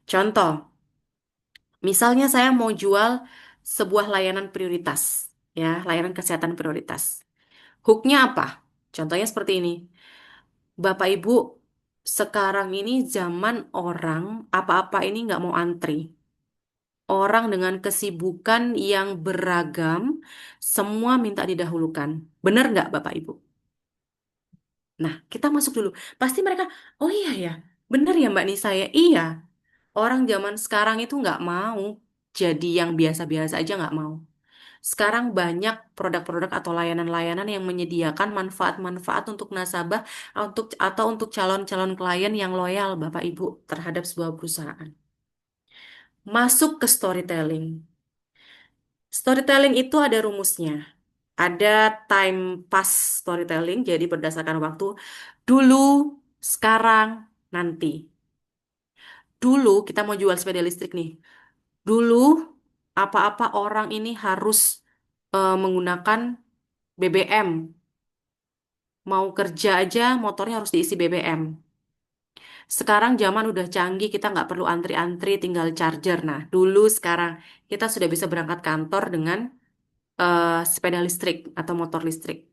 Contoh, misalnya saya mau jual sebuah layanan prioritas, ya, layanan kesehatan prioritas. Hooknya apa? Contohnya seperti ini. Bapak Ibu, sekarang ini zaman orang apa-apa ini nggak mau antri. Orang dengan kesibukan yang beragam, semua minta didahulukan. Benar nggak Bapak Ibu? Nah, kita masuk dulu. Pasti mereka, oh iya ya, benar ya Mbak Nisa ya. Iya, orang zaman sekarang itu nggak mau jadi yang biasa-biasa aja nggak mau. Sekarang banyak produk-produk atau layanan-layanan yang menyediakan manfaat-manfaat untuk nasabah atau untuk calon-calon klien yang loyal Bapak Ibu terhadap sebuah perusahaan. Masuk ke storytelling. Storytelling itu ada rumusnya. Ada time pass storytelling, jadi berdasarkan waktu dulu, sekarang, nanti. Dulu kita mau jual sepeda listrik nih. Dulu apa-apa orang ini harus menggunakan BBM. Mau kerja aja motornya harus diisi BBM. Sekarang zaman udah canggih, kita nggak perlu antri-antri, tinggal charger. Nah, dulu sekarang kita sudah bisa berangkat kantor dengan sepeda listrik atau motor listrik.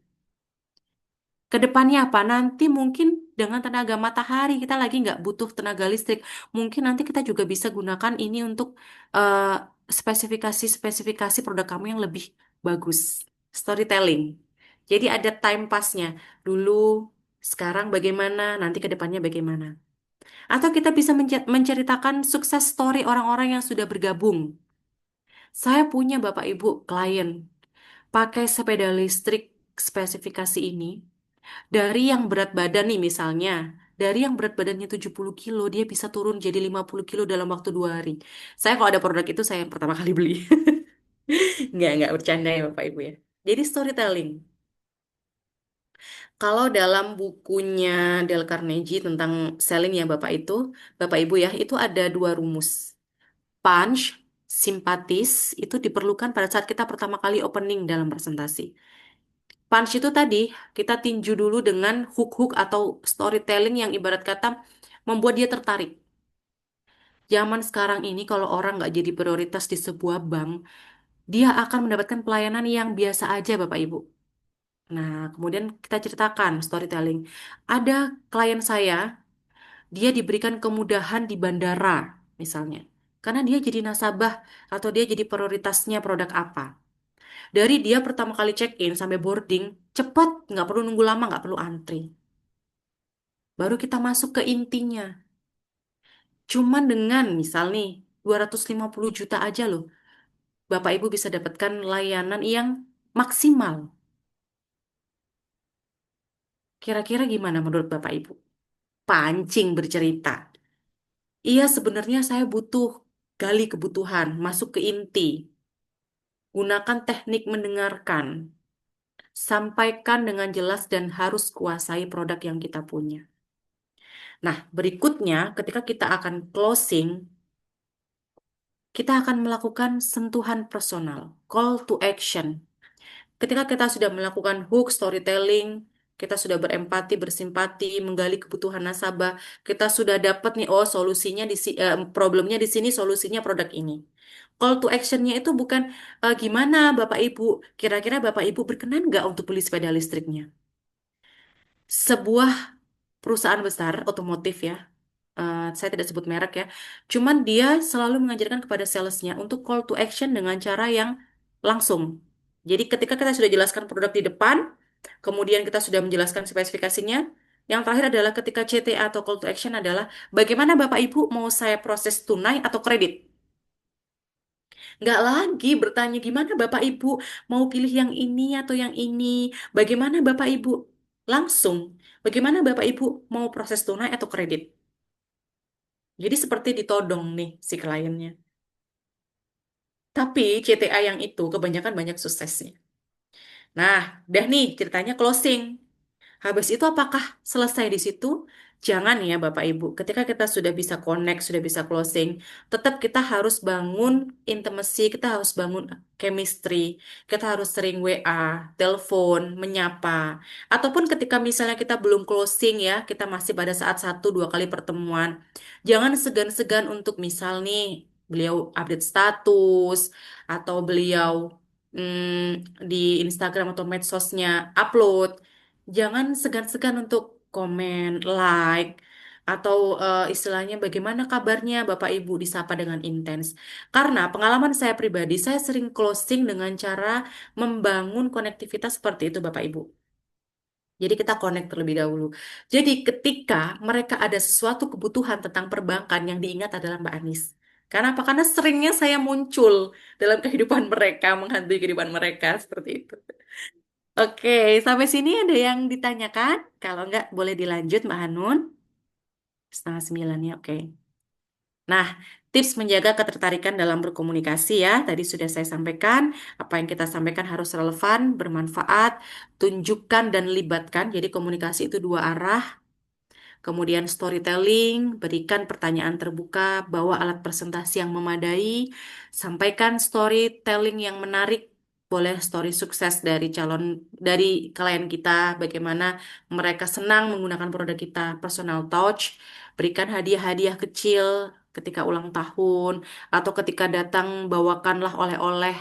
Kedepannya apa? Nanti mungkin dengan tenaga matahari kita lagi nggak butuh tenaga listrik. Mungkin nanti kita juga bisa gunakan ini untuk eh, spesifikasi-spesifikasi produk kamu yang lebih bagus. Storytelling. Jadi ada time pass-nya. Dulu, sekarang bagaimana, nanti kedepannya bagaimana. Atau kita bisa menceritakan sukses story orang-orang yang sudah bergabung. Saya punya Bapak Ibu klien pakai sepeda listrik spesifikasi ini. Dari yang berat badan nih misalnya, dari yang berat badannya 70 kilo, dia bisa turun jadi 50 kilo dalam waktu 2 hari. Saya kalau ada produk itu, saya yang pertama kali beli. Nggak bercanda ya Bapak Ibu ya. Jadi storytelling. Kalau dalam bukunya Dale Carnegie tentang selling ya Bapak Ibu ya, itu ada 2 rumus. Punch, simpatis, itu diperlukan pada saat kita pertama kali opening dalam presentasi. Punch itu tadi kita tinju dulu dengan hook-hook atau storytelling yang ibarat kata membuat dia tertarik. Zaman sekarang ini kalau orang nggak jadi prioritas di sebuah bank, dia akan mendapatkan pelayanan yang biasa aja Bapak Ibu. Nah, kemudian kita ceritakan storytelling. Ada klien saya, dia diberikan kemudahan di bandara misalnya. Karena dia jadi nasabah atau dia jadi prioritasnya produk apa. Dari dia pertama kali check-in sampai boarding, cepat, nggak perlu nunggu lama, nggak perlu antri. Baru kita masuk ke intinya. Cuman dengan misal nih 250 juta aja loh, Bapak Ibu bisa dapatkan layanan yang maksimal. Kira-kira gimana menurut Bapak Ibu? Pancing bercerita. Iya sebenarnya saya butuh gali kebutuhan, masuk ke inti. Gunakan teknik mendengarkan. Sampaikan dengan jelas dan harus kuasai produk yang kita punya. Nah, berikutnya ketika kita akan closing, kita akan melakukan sentuhan personal, call to action. Ketika kita sudah melakukan hook storytelling, kita sudah berempati, bersimpati, menggali kebutuhan nasabah, kita sudah dapat nih, oh solusinya problemnya di sini, solusinya produk ini. Call to actionnya itu bukan gimana Bapak Ibu, kira-kira Bapak Ibu berkenan nggak untuk beli sepeda listriknya? Sebuah perusahaan besar otomotif ya, saya tidak sebut merek ya, cuman dia selalu mengajarkan kepada salesnya untuk call to action dengan cara yang langsung. Jadi ketika kita sudah jelaskan produk di depan, kemudian kita sudah menjelaskan spesifikasinya, yang terakhir adalah ketika CTA atau call to action adalah bagaimana Bapak Ibu mau saya proses tunai atau kredit. Nggak lagi bertanya gimana Bapak Ibu mau pilih yang ini atau yang ini, bagaimana Bapak Ibu langsung, bagaimana Bapak Ibu mau proses tunai atau kredit. Jadi seperti ditodong nih si kliennya. Tapi CTA yang itu kebanyakan banyak suksesnya. Nah, udah nih ceritanya closing. Habis itu apakah selesai di situ? Jangan ya Bapak Ibu. Ketika kita sudah bisa connect, sudah bisa closing, tetap kita harus bangun intimacy, kita harus bangun chemistry, kita harus sering WA, telepon, menyapa. Ataupun ketika misalnya kita belum closing ya, kita masih pada saat satu dua kali pertemuan, jangan segan-segan untuk misal nih, beliau update status, atau beliau di Instagram atau medsosnya upload. Jangan segan-segan untuk komen, like, atau istilahnya bagaimana kabarnya Bapak Ibu disapa dengan intens. Karena pengalaman saya pribadi, saya sering closing dengan cara membangun konektivitas seperti itu Bapak Ibu. Jadi kita connect terlebih dahulu. Jadi ketika mereka ada sesuatu kebutuhan tentang perbankan yang diingat adalah Mbak Anis. Karena apa? Karena seringnya saya muncul dalam kehidupan mereka, menghantui kehidupan mereka seperti itu. Oke, sampai sini ada yang ditanyakan? Kalau enggak, boleh dilanjut Mbak Hanun. 8:30 ya, oke. Nah, tips menjaga ketertarikan dalam berkomunikasi ya. Tadi sudah saya sampaikan, apa yang kita sampaikan harus relevan, bermanfaat, tunjukkan dan libatkan. Jadi komunikasi itu dua arah. Kemudian storytelling, berikan pertanyaan terbuka, bawa alat presentasi yang memadai, sampaikan storytelling yang menarik, boleh story sukses dari klien kita, bagaimana mereka senang menggunakan produk kita, personal touch, berikan hadiah-hadiah kecil ketika ulang tahun, atau ketika datang bawakanlah oleh-oleh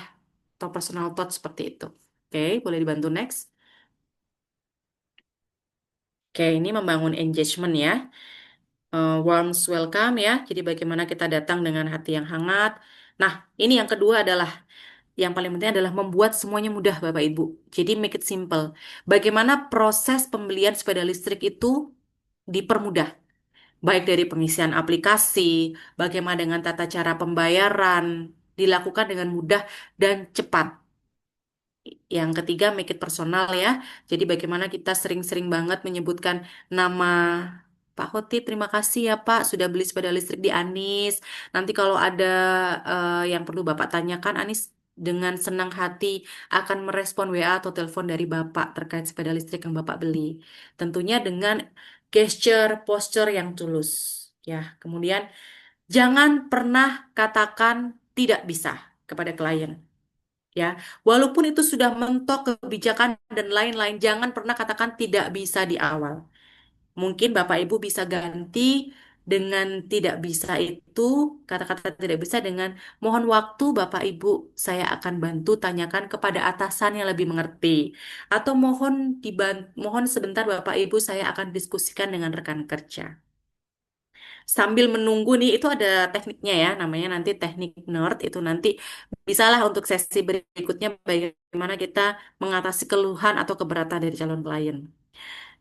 atau personal touch seperti itu. Oke, boleh dibantu next. Oke, ini membangun engagement ya. Warm welcome ya. Jadi bagaimana kita datang dengan hati yang hangat. Nah, ini yang kedua adalah yang paling penting adalah membuat semuanya mudah Bapak Ibu. Jadi make it simple. Bagaimana proses pembelian sepeda listrik itu dipermudah. Baik dari pengisian aplikasi, bagaimana dengan tata cara pembayaran, dilakukan dengan mudah dan cepat. Yang ketiga, make it personal ya. Jadi bagaimana kita sering-sering banget menyebutkan nama Pak Hoti, terima kasih ya Pak sudah beli sepeda listrik di Anis. Nanti kalau ada yang perlu Bapak tanyakan, Anis dengan senang hati akan merespon WA atau telepon dari Bapak terkait sepeda listrik yang Bapak beli. Tentunya dengan gesture, posture yang tulus. Ya, kemudian jangan pernah katakan tidak bisa kepada klien. Ya, walaupun itu sudah mentok kebijakan dan lain-lain, jangan pernah katakan tidak bisa di awal. Mungkin Bapak Ibu bisa ganti dengan tidak bisa itu, kata-kata tidak bisa dengan mohon waktu Bapak Ibu, saya akan bantu tanyakan kepada atasan yang lebih mengerti. Atau mohon sebentar Bapak Ibu, saya akan diskusikan dengan rekan kerja. Sambil menunggu nih, itu ada tekniknya ya, namanya nanti teknik nerd, itu nanti bisalah untuk sesi berikutnya bagaimana kita mengatasi keluhan atau keberatan dari calon klien.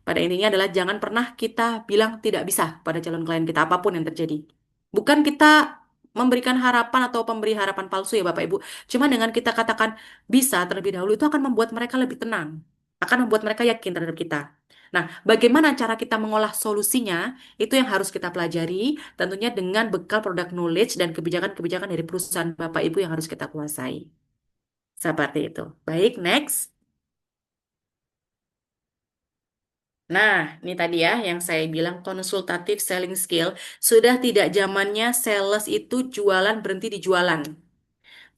Pada intinya adalah jangan pernah kita bilang tidak bisa pada calon klien kita apapun yang terjadi. Bukan kita memberikan harapan atau pemberi harapan palsu ya Bapak Ibu. Cuma dengan kita katakan bisa terlebih dahulu itu akan membuat mereka lebih tenang. Akan membuat mereka yakin terhadap kita. Nah, bagaimana cara kita mengolah solusinya itu yang harus kita pelajari tentunya dengan bekal produk knowledge dan kebijakan-kebijakan dari perusahaan Bapak Ibu yang harus kita kuasai. Seperti itu. Baik, next. Nah, ini tadi ya yang saya bilang konsultatif selling skill. Sudah tidak zamannya sales itu jualan berhenti di jualan.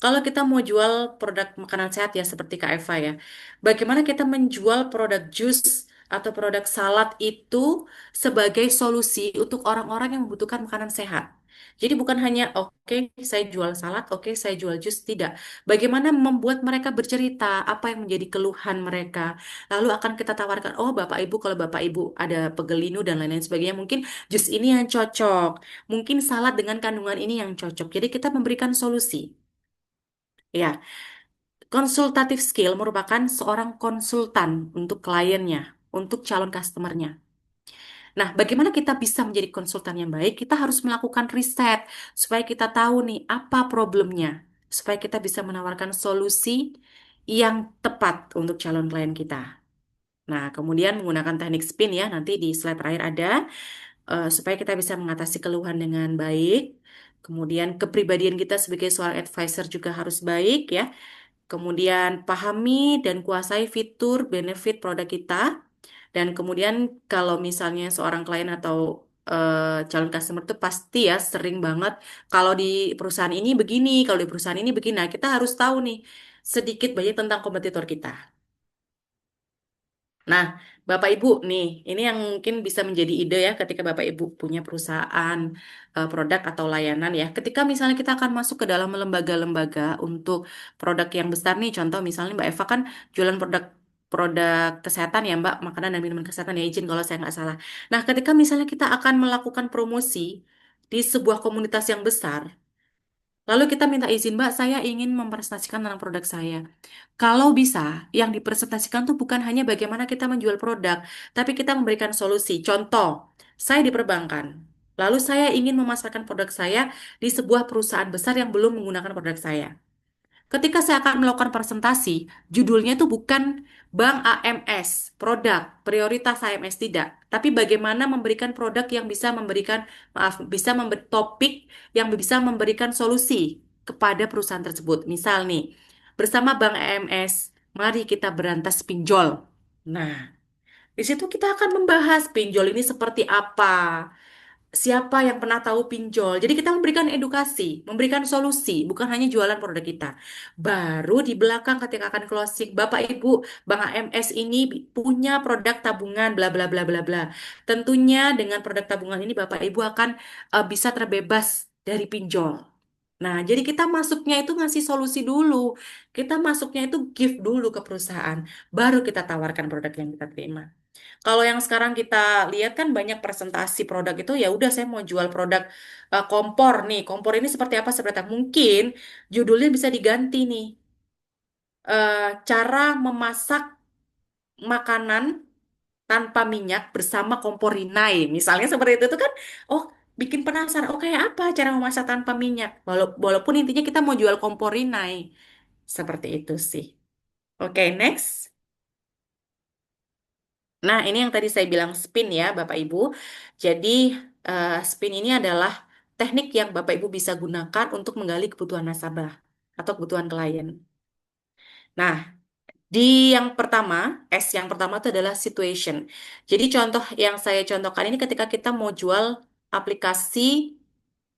Kalau kita mau jual produk makanan sehat ya seperti Kak Eva ya, bagaimana kita menjual produk jus atau produk salad itu sebagai solusi untuk orang-orang yang membutuhkan makanan sehat. Jadi bukan hanya oke saya jual salad, oke saya jual jus, tidak. Bagaimana membuat mereka bercerita apa yang menjadi keluhan mereka. Lalu akan kita tawarkan, oh Bapak Ibu kalau Bapak Ibu ada pegelinu dan lain-lain sebagainya, mungkin jus ini yang cocok. Mungkin salad dengan kandungan ini yang cocok. Jadi kita memberikan solusi. Ya, konsultatif skill merupakan seorang konsultan untuk kliennya, untuk calon customernya. Nah, bagaimana kita bisa menjadi konsultan yang baik? Kita harus melakukan riset supaya kita tahu nih apa problemnya, supaya kita bisa menawarkan solusi yang tepat untuk calon klien kita. Nah, kemudian menggunakan teknik spin ya, nanti di slide terakhir ada, supaya kita bisa mengatasi keluhan dengan baik. Kemudian kepribadian kita sebagai seorang advisor juga harus baik ya. Kemudian pahami dan kuasai fitur benefit produk kita. Dan kemudian kalau misalnya seorang klien atau calon customer itu pasti ya sering banget kalau di perusahaan ini begini, kalau di perusahaan ini begini. Nah, kita harus tahu nih sedikit banyak tentang kompetitor kita. Nah, Bapak Ibu nih, ini yang mungkin bisa menjadi ide ya ketika Bapak Ibu punya perusahaan produk atau layanan ya. Ketika misalnya kita akan masuk ke dalam lembaga-lembaga untuk produk yang besar nih, contoh misalnya Mbak Eva kan jualan produk produk kesehatan ya Mbak, makanan dan minuman kesehatan ya izin kalau saya nggak salah. Nah, ketika misalnya kita akan melakukan promosi di sebuah komunitas yang besar, lalu kita minta izin Mbak, saya ingin mempresentasikan tentang produk saya. Kalau bisa, yang dipresentasikan tuh bukan hanya bagaimana kita menjual produk, tapi kita memberikan solusi. Contoh, saya di perbankan. Lalu saya ingin memasarkan produk saya di sebuah perusahaan besar yang belum menggunakan produk saya. Ketika saya akan melakukan presentasi, judulnya itu bukan Bank AMS, produk, prioritas AMS tidak. Tapi bagaimana memberikan produk yang bisa memberikan, maaf, bisa memberi topik yang bisa memberikan solusi kepada perusahaan tersebut. Misal nih, bersama Bank AMS, mari kita berantas pinjol. Nah, di situ kita akan membahas pinjol ini seperti apa, siapa yang pernah tahu pinjol. Jadi kita memberikan edukasi, memberikan solusi, bukan hanya jualan produk kita. Baru di belakang ketika akan closing, Bapak Ibu, Bank AMS ini punya produk tabungan bla bla bla bla bla. Tentunya dengan produk tabungan ini Bapak Ibu akan bisa terbebas dari pinjol. Nah, jadi kita masuknya itu ngasih solusi dulu. Kita masuknya itu gift dulu ke perusahaan, baru kita tawarkan produk yang kita terima. Kalau yang sekarang kita lihat kan banyak presentasi produk itu ya udah saya mau jual produk kompor nih. Kompor ini seperti apa seperti apa. Mungkin judulnya bisa diganti nih. Cara memasak makanan tanpa minyak bersama kompor Rinnai. Misalnya seperti itu tuh kan oh bikin penasaran. Oh kayak apa cara memasak tanpa minyak? Walaupun intinya kita mau jual kompor Rinnai. Seperti itu sih. Oke, next. Nah, ini yang tadi saya bilang spin ya, Bapak Ibu. Jadi, spin ini adalah teknik yang Bapak Ibu bisa gunakan untuk menggali kebutuhan nasabah atau kebutuhan klien. Nah, di yang pertama, S yang pertama itu adalah situation. Jadi, contoh yang saya contohkan ini ketika kita mau jual aplikasi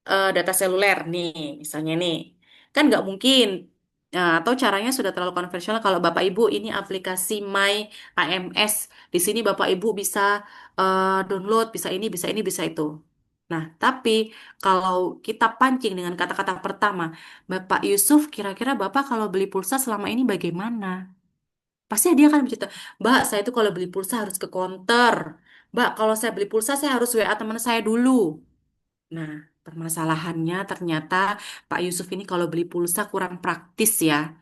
data seluler nih, misalnya nih. Kan nggak mungkin. Nah, atau caranya sudah terlalu konvensional kalau Bapak Ibu ini aplikasi My AMS. Di sini Bapak Ibu bisa download, bisa ini, bisa ini, bisa itu. Nah, tapi kalau kita pancing dengan kata-kata pertama, Bapak Yusuf, kira-kira Bapak kalau beli pulsa selama ini bagaimana? Pasti dia akan bercerita, Mbak, saya itu kalau beli pulsa harus ke counter. Mbak, kalau saya beli pulsa, saya harus WA teman saya dulu. Nah, permasalahannya ternyata Pak Yusuf ini kalau beli pulsa kurang praktis ya.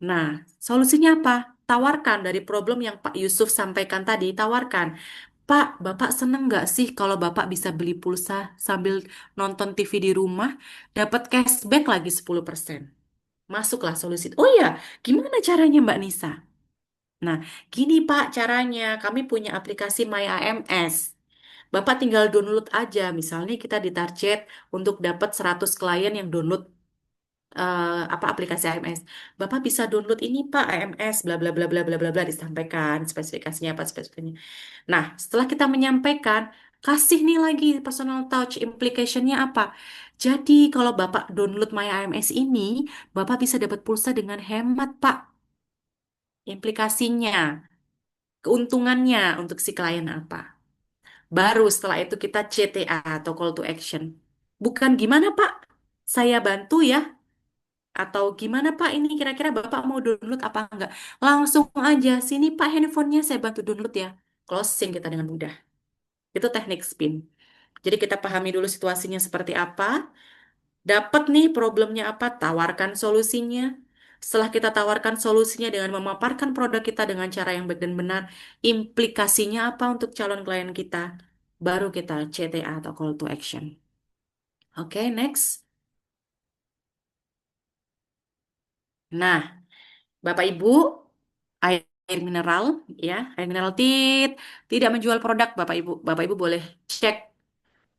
Nah, solusinya apa? Tawarkan dari problem yang Pak Yusuf sampaikan tadi, tawarkan. Pak, Bapak seneng nggak sih kalau Bapak bisa beli pulsa sambil nonton TV di rumah, dapat cashback lagi 10%. Masuklah solusi. Oh iya, gimana caranya Mbak Nisa? Nah, gini Pak caranya, kami punya aplikasi My AMS. Bapak tinggal download aja. Misalnya kita ditarget untuk dapat 100 klien yang download apa aplikasi AMS. Bapak bisa download ini Pak AMS bla bla bla bla bla bla bla disampaikan spesifikasinya apa spesifikasinya. Nah, setelah kita menyampaikan, kasih nih lagi personal touch implication-nya apa? Jadi, kalau Bapak download My AMS ini, Bapak bisa dapat pulsa dengan hemat, Pak. Implikasinya, keuntungannya untuk si klien apa? Baru setelah itu kita CTA atau call to action. Bukan gimana Pak, saya bantu ya. Atau gimana Pak ini kira-kira Bapak mau download apa enggak? Langsung aja, sini Pak handphonenya saya bantu download ya. Closing kita dengan mudah. Itu teknik spin. Jadi kita pahami dulu situasinya seperti apa. Dapat nih problemnya apa, tawarkan solusinya. Setelah kita tawarkan solusinya dengan memaparkan produk kita dengan cara yang baik dan benar, implikasinya apa untuk calon klien kita, baru kita CTA atau call to action. Oke, next. Nah, Bapak Ibu, air mineral ya, air mineral tidak menjual produk Bapak Ibu. Bapak Ibu boleh cek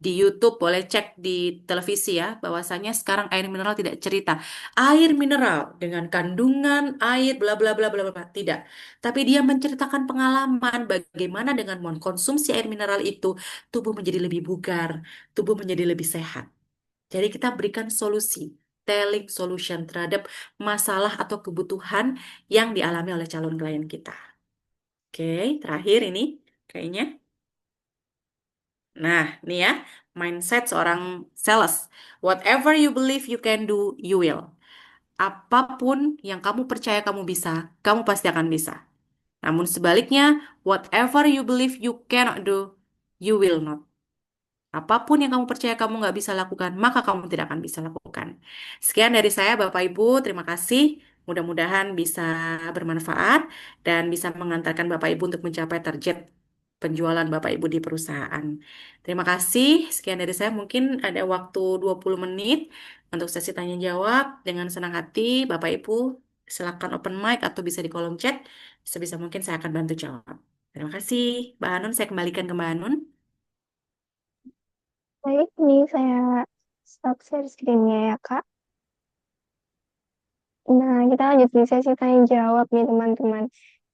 di YouTube, boleh cek di televisi ya, bahwasanya sekarang air mineral tidak cerita air mineral dengan kandungan air bla bla bla bla bla, tidak. Tapi dia menceritakan pengalaman bagaimana dengan mengkonsumsi air mineral itu tubuh menjadi lebih bugar, tubuh menjadi lebih sehat. Jadi kita berikan solusi, telling solution terhadap masalah atau kebutuhan yang dialami oleh calon klien kita. Oke, terakhir ini kayaknya. Nah, ini ya, mindset seorang sales. Whatever you believe you can do, you will. Apapun yang kamu percaya kamu bisa, kamu pasti akan bisa. Namun sebaliknya, whatever you believe you cannot do, you will not. Apapun yang kamu percaya kamu nggak bisa lakukan, maka kamu tidak akan bisa lakukan. Sekian dari saya, Bapak Ibu. Terima kasih. Mudah-mudahan bisa bermanfaat dan bisa mengantarkan Bapak Ibu untuk mencapai target penjualan Bapak Ibu di perusahaan. Terima kasih. Sekian dari saya. Mungkin ada waktu 20 menit untuk sesi tanya jawab. Dengan senang hati, Bapak Ibu, silakan open mic atau bisa di kolom chat. Sebisa mungkin saya akan bantu jawab. Terima kasih. Mbak Hanun, saya kembalikan ke Mbak Hanun. Baik, ini saya stop share screen-nya ya, Kak. Nah, kita lanjut di sesi tanya jawab nih, teman-teman.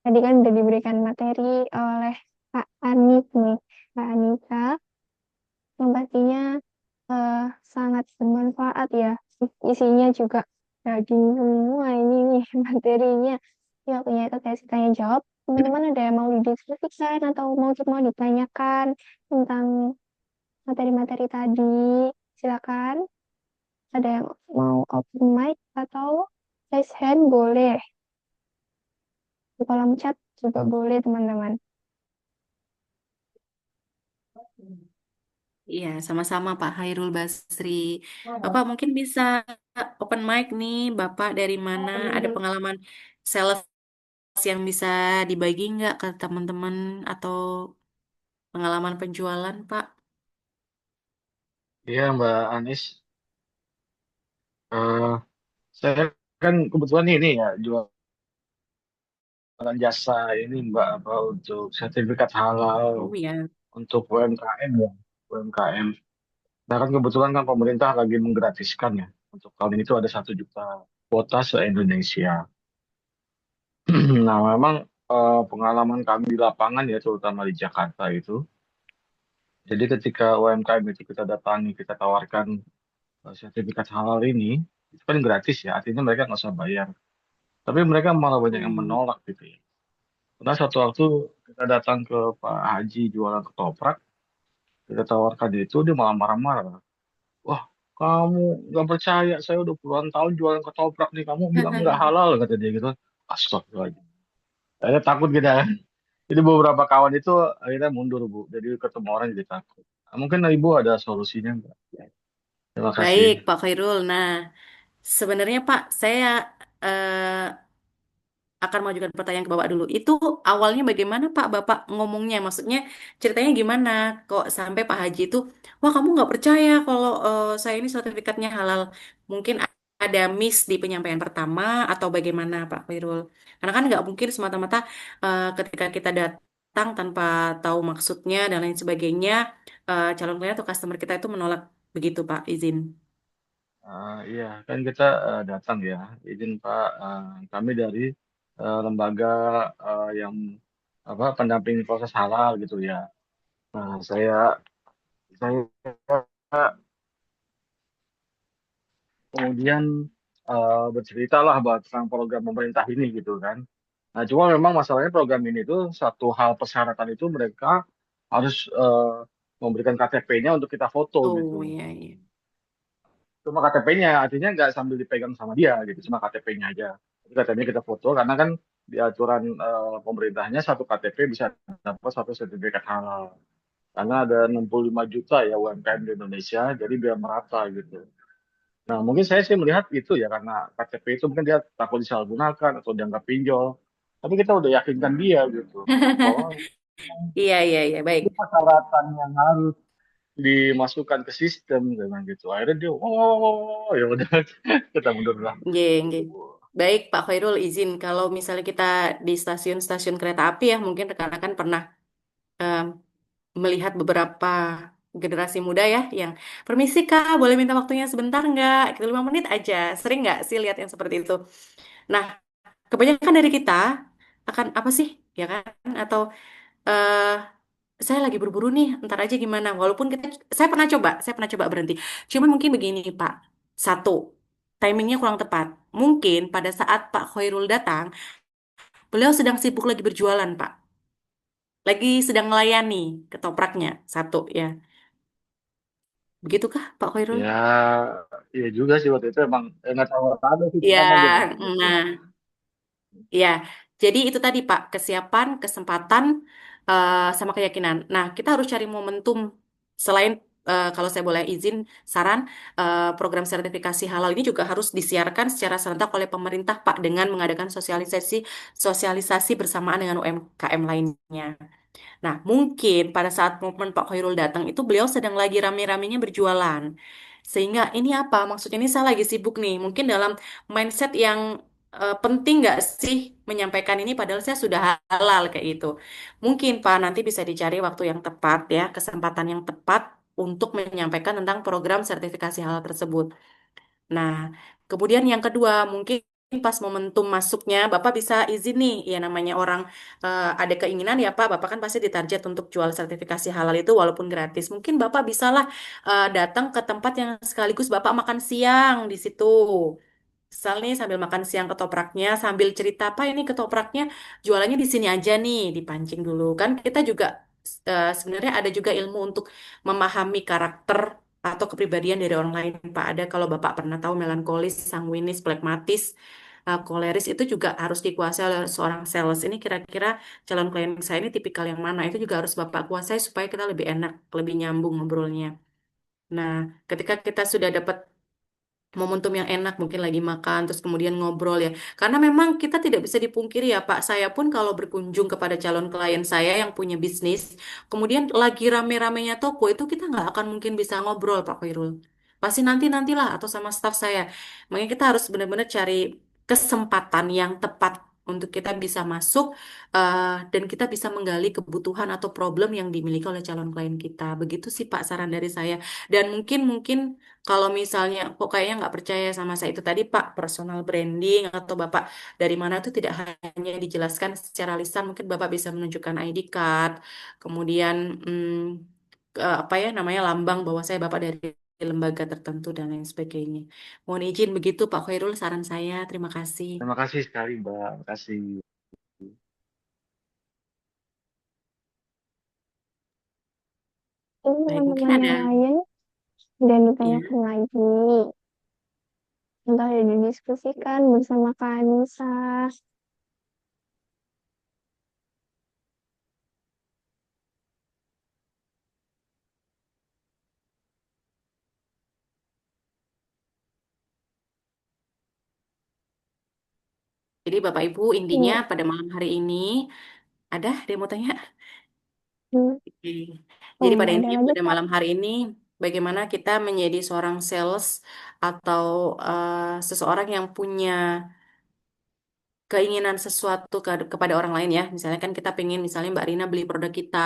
Tadi kan udah diberikan materi oleh Kak Anit nih. Kak Anita, yang pastinya sangat bermanfaat ya. Isinya juga daging semua ini nih materinya. Ya, waktunya itu sesi tanya jawab. Teman-teman ada yang mau didiskusikan atau mau ditanyakan tentang materi-materi tadi? Silakan. Ada yang mau open mic atau raise hand boleh. Di kolom chat juga boleh, teman-teman. Iya, sama-sama Pak Hairul Basri. Bapak mungkin bisa open mic nih, Bapak dari mana? Ada pengalaman sales yang bisa dibagi nggak ke teman-teman atau pengalaman penjualan, Pak? Iya Mbak Anis, Eh, saya kan kebetulan ini ya jualan jasa ini Mbak apa untuk sertifikat halal Oh ya. untuk UMKM ya, UMKM. Nah kan kebetulan kan pemerintah lagi menggratiskan ya untuk tahun ini tuh ada 1 juta kuota se-Indonesia. Nah memang pengalaman kami di lapangan ya terutama di Jakarta itu, jadi ketika UMKM itu kita datangi kita tawarkan sertifikat halal ini, itu kan gratis ya, artinya mereka nggak usah bayar. Tapi mereka malah banyak yang Hmm. menolak gitu ya. Pernah satu waktu kita datang ke Pak Haji jualan ketoprak, kita tawarkan itu, dia malah marah-marah. Wah, kamu nggak percaya, saya udah puluhan tahun jualan ketoprak nih, kamu bilang nggak halal, kata dia gitu. Astagfirullahaladzim. Saya takut kita kan. Jadi beberapa kawan itu akhirnya mundur, Bu. Jadi ketemu orang jadi takut. Nah, mungkin Ibu ada solusinya, Mbak. Terima Baik, kasih. Pak Khairul. Nah, sebenarnya Pak, saya eh, akan mengajukan pertanyaan ke Bapak dulu. Itu awalnya bagaimana Pak Bapak ngomongnya? Maksudnya ceritanya gimana? Kok sampai Pak Haji itu, wah kamu nggak percaya kalau saya ini sertifikatnya halal. Mungkin ada miss di penyampaian pertama atau bagaimana Pak Khairul? Karena kan nggak mungkin semata-mata ketika kita datang tanpa tahu maksudnya dan lain sebagainya, calon klien atau customer kita itu menolak begitu Pak, izin. Iya, kan kita datang ya, izin Pak, kami dari lembaga yang apa pendamping proses halal gitu ya. Nah, saya kemudian bercerita lah bahwa tentang program pemerintah ini gitu kan. Nah, cuma memang masalahnya program ini tuh satu hal persyaratan itu mereka harus memberikan KTP-nya untuk kita foto gitu. Oh iya iya. Cuma KTP-nya, artinya nggak sambil dipegang sama dia gitu, cuma KTP-nya aja. Jadi KTP-nya kita foto karena kan di aturan pemerintahnya satu KTP bisa dapat satu sertifikat halal. Karena ada 65 juta ya UMKM di Indonesia, jadi biar merata gitu. Nah, mungkin saya sih melihat itu ya karena KTP itu mungkin dia takut disalahgunakan atau dianggap pinjol. Tapi kita udah yakinkan dia gitu bahwa Iya iya iya baik. itu persyaratan yang harus dimasukkan ke sistem dengan gitu. Akhirnya dia, oh ya udah kita mundur lah. Nggih, nggih. Baik, Pak Khairul izin kalau misalnya kita di stasiun-stasiun kereta api ya, mungkin rekan-rekan pernah em, melihat beberapa generasi muda ya, yang permisi Kak, boleh minta waktunya sebentar nggak? Gitu 5 menit aja. Sering nggak sih lihat yang seperti itu? Nah, kebanyakan dari kita akan apa sih, ya kan? Atau eh saya lagi buru-buru nih, ntar aja gimana? Walaupun saya pernah coba berhenti. Cuman mungkin begini Pak, satu, timingnya kurang tepat. Mungkin pada saat Pak Khairul datang, beliau sedang sibuk lagi berjualan Pak, lagi sedang melayani ketopraknya, satu ya. Begitukah Pak Khairul? Ya, iya juga sih waktu itu emang nggak tahu apa ada sih Ya, ngomong gitu. nah, ya. Jadi itu tadi Pak, kesiapan, kesempatan, sama keyakinan. Nah, kita harus cari momentum selain kalau saya boleh izin saran, program sertifikasi halal ini juga harus disiarkan secara serentak oleh pemerintah Pak dengan mengadakan sosialisasi sosialisasi bersamaan dengan UMKM lainnya. Nah, mungkin pada saat momen Pak Khairul datang itu beliau sedang lagi rame-ramenya berjualan. Sehingga ini apa? Maksudnya ini saya lagi sibuk nih. Mungkin dalam mindset yang penting nggak sih menyampaikan ini padahal saya sudah halal kayak gitu. Mungkin Pak nanti bisa dicari waktu yang tepat ya, kesempatan yang tepat untuk menyampaikan tentang program sertifikasi halal tersebut. Nah, kemudian yang kedua, mungkin pas momentum masuknya, Bapak bisa izin nih, ya namanya orang ada keinginan ya Pak, Bapak kan pasti ditarget untuk jual sertifikasi halal itu walaupun gratis. Mungkin Bapak bisalah datang ke tempat yang sekaligus Bapak makan siang di situ. Misal nih sambil makan siang ketopraknya, sambil cerita apa ini ketopraknya jualannya di sini aja nih, dipancing dulu. Kan kita juga sebenarnya ada juga ilmu untuk memahami karakter atau kepribadian dari orang lain, Pak. Ada kalau Bapak pernah tahu melankolis, sanguinis, plekmatis, koleris itu juga harus dikuasai oleh seorang sales. Ini kira-kira calon klien saya ini tipikal yang mana? Itu juga harus Bapak kuasai supaya kita lebih enak, lebih nyambung ngobrolnya. Nah, ketika kita sudah dapat momentum yang enak mungkin lagi makan terus kemudian ngobrol ya karena memang kita tidak bisa dipungkiri ya Pak, saya pun kalau berkunjung kepada calon klien saya yang punya bisnis kemudian lagi rame-ramenya toko itu kita nggak akan mungkin bisa ngobrol Pak Khairul, pasti nantilah atau sama staf saya. Makanya kita harus benar-benar cari kesempatan yang tepat untuk kita bisa masuk dan kita bisa menggali kebutuhan atau problem yang dimiliki oleh calon klien kita. Begitu sih Pak saran dari saya. Dan mungkin kalau misalnya kok kayaknya nggak percaya sama saya itu tadi Pak, personal branding atau Bapak dari mana itu tidak hanya dijelaskan secara lisan, mungkin Bapak bisa menunjukkan ID card, kemudian apa ya namanya lambang bahwa saya Bapak dari lembaga tertentu dan lain sebagainya. Mohon izin begitu Pak Khairul saran saya. Terima kasih. Terima kasih sekali Mbak, terima kasih. Ini Baik, mungkin teman-teman ada yang lain dan ya. ditanyakan lagi. Entah didiskusikan bersama Kak Anissa. Jadi Bapak Ibu intinya Iya. pada malam hari ini ada mau tanya? Hmm. Oke. Oh, Jadi pada nggak ada intinya lagi, pada Kak. malam hari ini bagaimana kita menjadi seorang sales atau seseorang yang punya keinginan sesuatu kepada orang lain ya. Misalnya kan kita pengen misalnya Mbak Rina beli produk kita,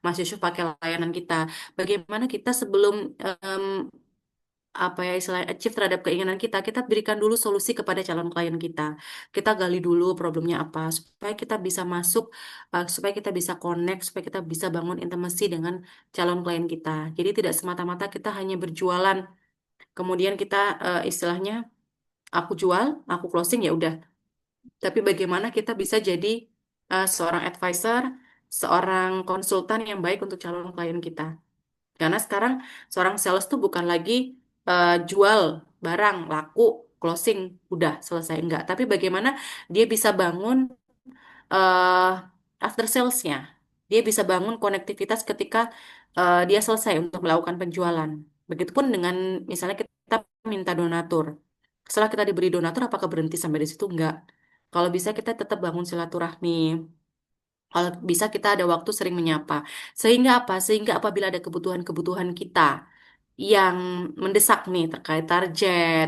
Mas Yusuf pakai layanan kita. Bagaimana kita sebelum em, apa ya istilah achieve terhadap keinginan kita, kita berikan dulu solusi kepada calon klien kita. Kita gali dulu problemnya apa supaya kita bisa masuk, supaya kita bisa connect, supaya kita bisa bangun intimacy dengan calon klien kita. Jadi tidak semata-mata kita hanya berjualan, kemudian kita istilahnya aku jual, aku closing ya udah. Tapi bagaimana kita bisa jadi seorang advisor, seorang konsultan yang baik untuk calon klien kita. Karena sekarang seorang sales tuh bukan lagi jual barang, laku, closing, udah selesai. Enggak. Tapi bagaimana dia bisa bangun eh after salesnya. Dia bisa bangun konektivitas ketika dia selesai untuk melakukan penjualan. Begitupun dengan misalnya kita minta donatur. Setelah kita diberi donatur, apakah berhenti sampai di situ? Enggak. Kalau bisa kita tetap bangun silaturahmi. Kalau bisa kita ada waktu sering menyapa. Sehingga apa? Sehingga apabila ada kebutuhan-kebutuhan kita yang mendesak nih terkait target,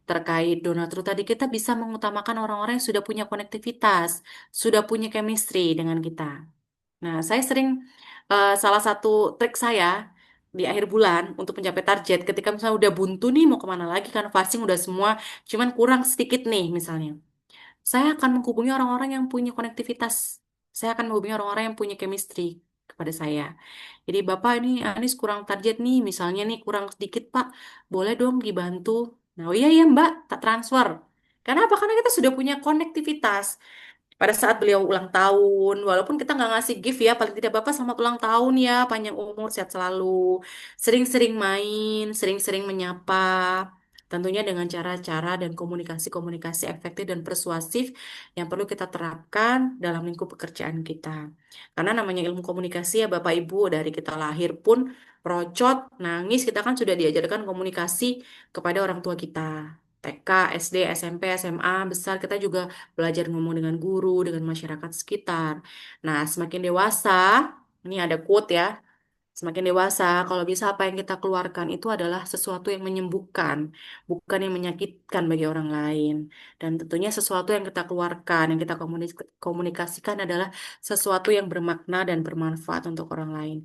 terkait donatur tadi kita bisa mengutamakan orang-orang yang sudah punya konektivitas, sudah punya chemistry dengan kita. Nah, saya sering salah satu trik saya di akhir bulan untuk mencapai target. Ketika misalnya udah buntu nih mau kemana lagi kan fasting udah semua, cuman kurang sedikit nih misalnya. Saya akan menghubungi orang-orang yang punya konektivitas. Saya akan menghubungi orang-orang yang punya chemistry kepada saya. Jadi Bapak ini Anis kurang target nih, misalnya nih kurang sedikit Pak, boleh dong dibantu. Nah, oh iya ya Mbak, tak transfer. Kenapa? Karena kita sudah punya konektivitas pada saat beliau ulang tahun, walaupun kita nggak ngasih gift ya, paling tidak Bapak selamat ulang tahun ya, panjang umur, sehat selalu, sering-sering main, sering-sering menyapa, tentunya dengan cara-cara dan komunikasi-komunikasi efektif dan persuasif yang perlu kita terapkan dalam lingkup pekerjaan kita. Karena namanya ilmu komunikasi ya Bapak Ibu, dari kita lahir pun procot, nangis, kita kan sudah diajarkan komunikasi kepada orang tua kita. TK, SD, SMP, SMA, besar kita juga belajar ngomong dengan guru, dengan masyarakat sekitar. Nah, semakin dewasa, ini ada quote ya, semakin dewasa, kalau bisa apa yang kita keluarkan itu adalah sesuatu yang menyembuhkan, bukan yang menyakitkan bagi orang lain. Dan tentunya sesuatu yang kita keluarkan, yang kita komunikasikan adalah sesuatu yang bermakna dan bermanfaat untuk orang lain.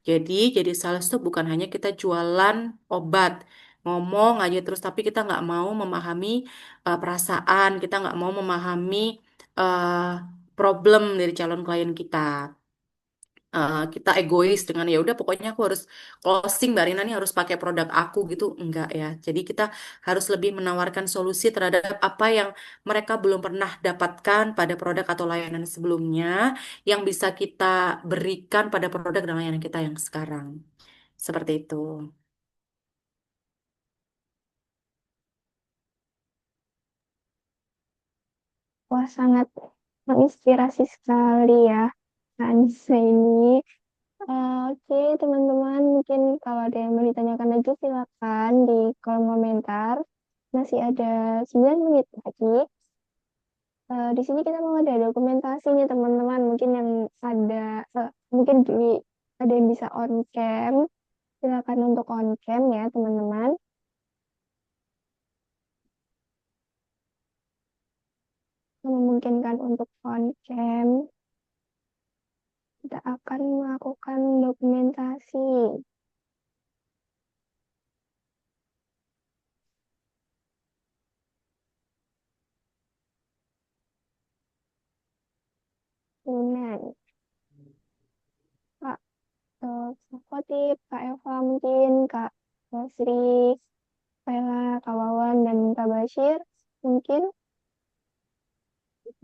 Jadi sales itu bukan hanya kita jualan obat, ngomong aja terus, tapi kita nggak mau memahami perasaan, kita nggak mau memahami eh, problem dari calon klien kita. Kita egois dengan ya udah pokoknya aku harus closing Mbak Rina nih harus pakai produk aku gitu enggak ya. Jadi kita harus lebih menawarkan solusi terhadap apa yang mereka belum pernah dapatkan pada produk atau layanan sebelumnya yang bisa kita berikan pada produk dan layanan kita yang sekarang. Seperti itu. Wah, sangat menginspirasi sekali ya, Kak Anissa ini. Oke, teman-teman, mungkin kalau ada yang mau ditanyakan lagi, silakan di kolom komentar. Masih ada 9 menit lagi. Di sini kita mau ada dokumentasi nih, teman-teman. Mungkin yang ada, mungkin ada yang bisa on cam. Silakan untuk on cam ya, teman-teman. Memungkinkan untuk on cam, kita akan melakukan dokumentasi. Tunan. Kak Kak Khotib, Kak Eva mungkin, Kak Sri, Vela, Kak Wawan, dan Kak Bashir mungkin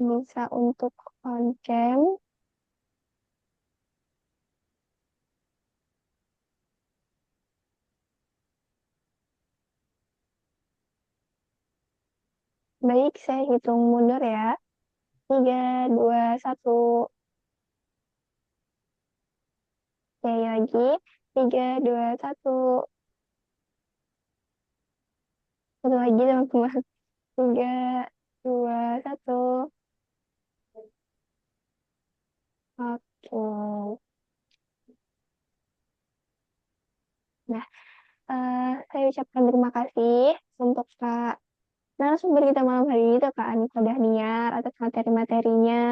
bisa untuk on cam. Baik, saya hitung mundur ya. 3, 2, 1. Sekali lagi. 3, 2, 1. Satu lagi teman-teman. 3, 2, 1. Oke. Nah, saya ucapkan terima kasih untuk Kak narasumber kita malam hari ini, tuh Kak Anissa Dahniar, atas materi-materinya.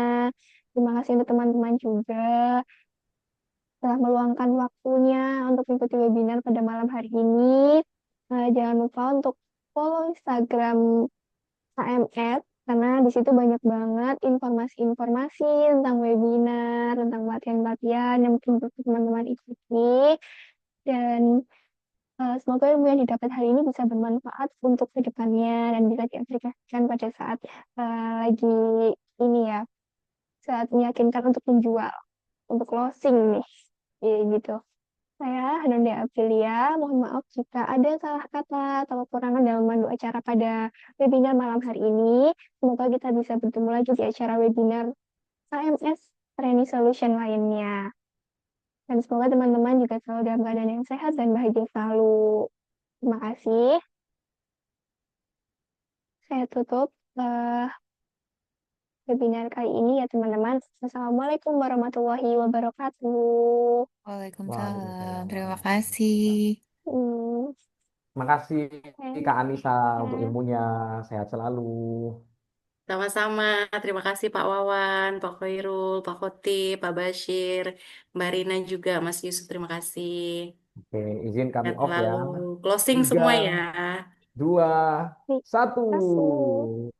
Terima kasih untuk teman-teman juga telah meluangkan waktunya untuk mengikuti webinar pada malam hari ini. Jangan lupa untuk follow Instagram AMS, karena di situ banyak banget informasi-informasi tentang webinar, tentang latihan-latihan yang mungkin perlu teman-teman ikuti. Dan semoga ilmu yang didapat hari ini bisa bermanfaat untuk kedepannya dan bisa diaplikasikan pada saat lagi ini ya, saat meyakinkan untuk menjual, untuk closing nih, gitu. Saya Hananda Aprilia, mohon maaf jika ada salah kata atau kekurangan dalam memandu acara pada webinar malam hari ini. Semoga kita bisa bertemu lagi di acara webinar AMS Training Solution lainnya. Dan semoga teman-teman juga selalu dalam keadaan yang sehat dan bahagia selalu. Terima kasih. Saya tutup webinar kali ini ya teman-teman. Assalamualaikum warahmatullahi wabarakatuh. Waalaikumsalam. Waalaikumsalam. Terima kasih. Hmm, Terima kasih Kak Anissa untuk ya. ilmunya. Sehat selalu. Sama-sama. Terima kasih Pak Wawan, Pak Khairul, Pak Khotib, Pak Bashir, Mbak Rina juga, Mas Yusuf. Terima kasih. Oke, izin kami Sehat off ya. selalu. Closing semua ya. 3, 2, Terima 1. kasih.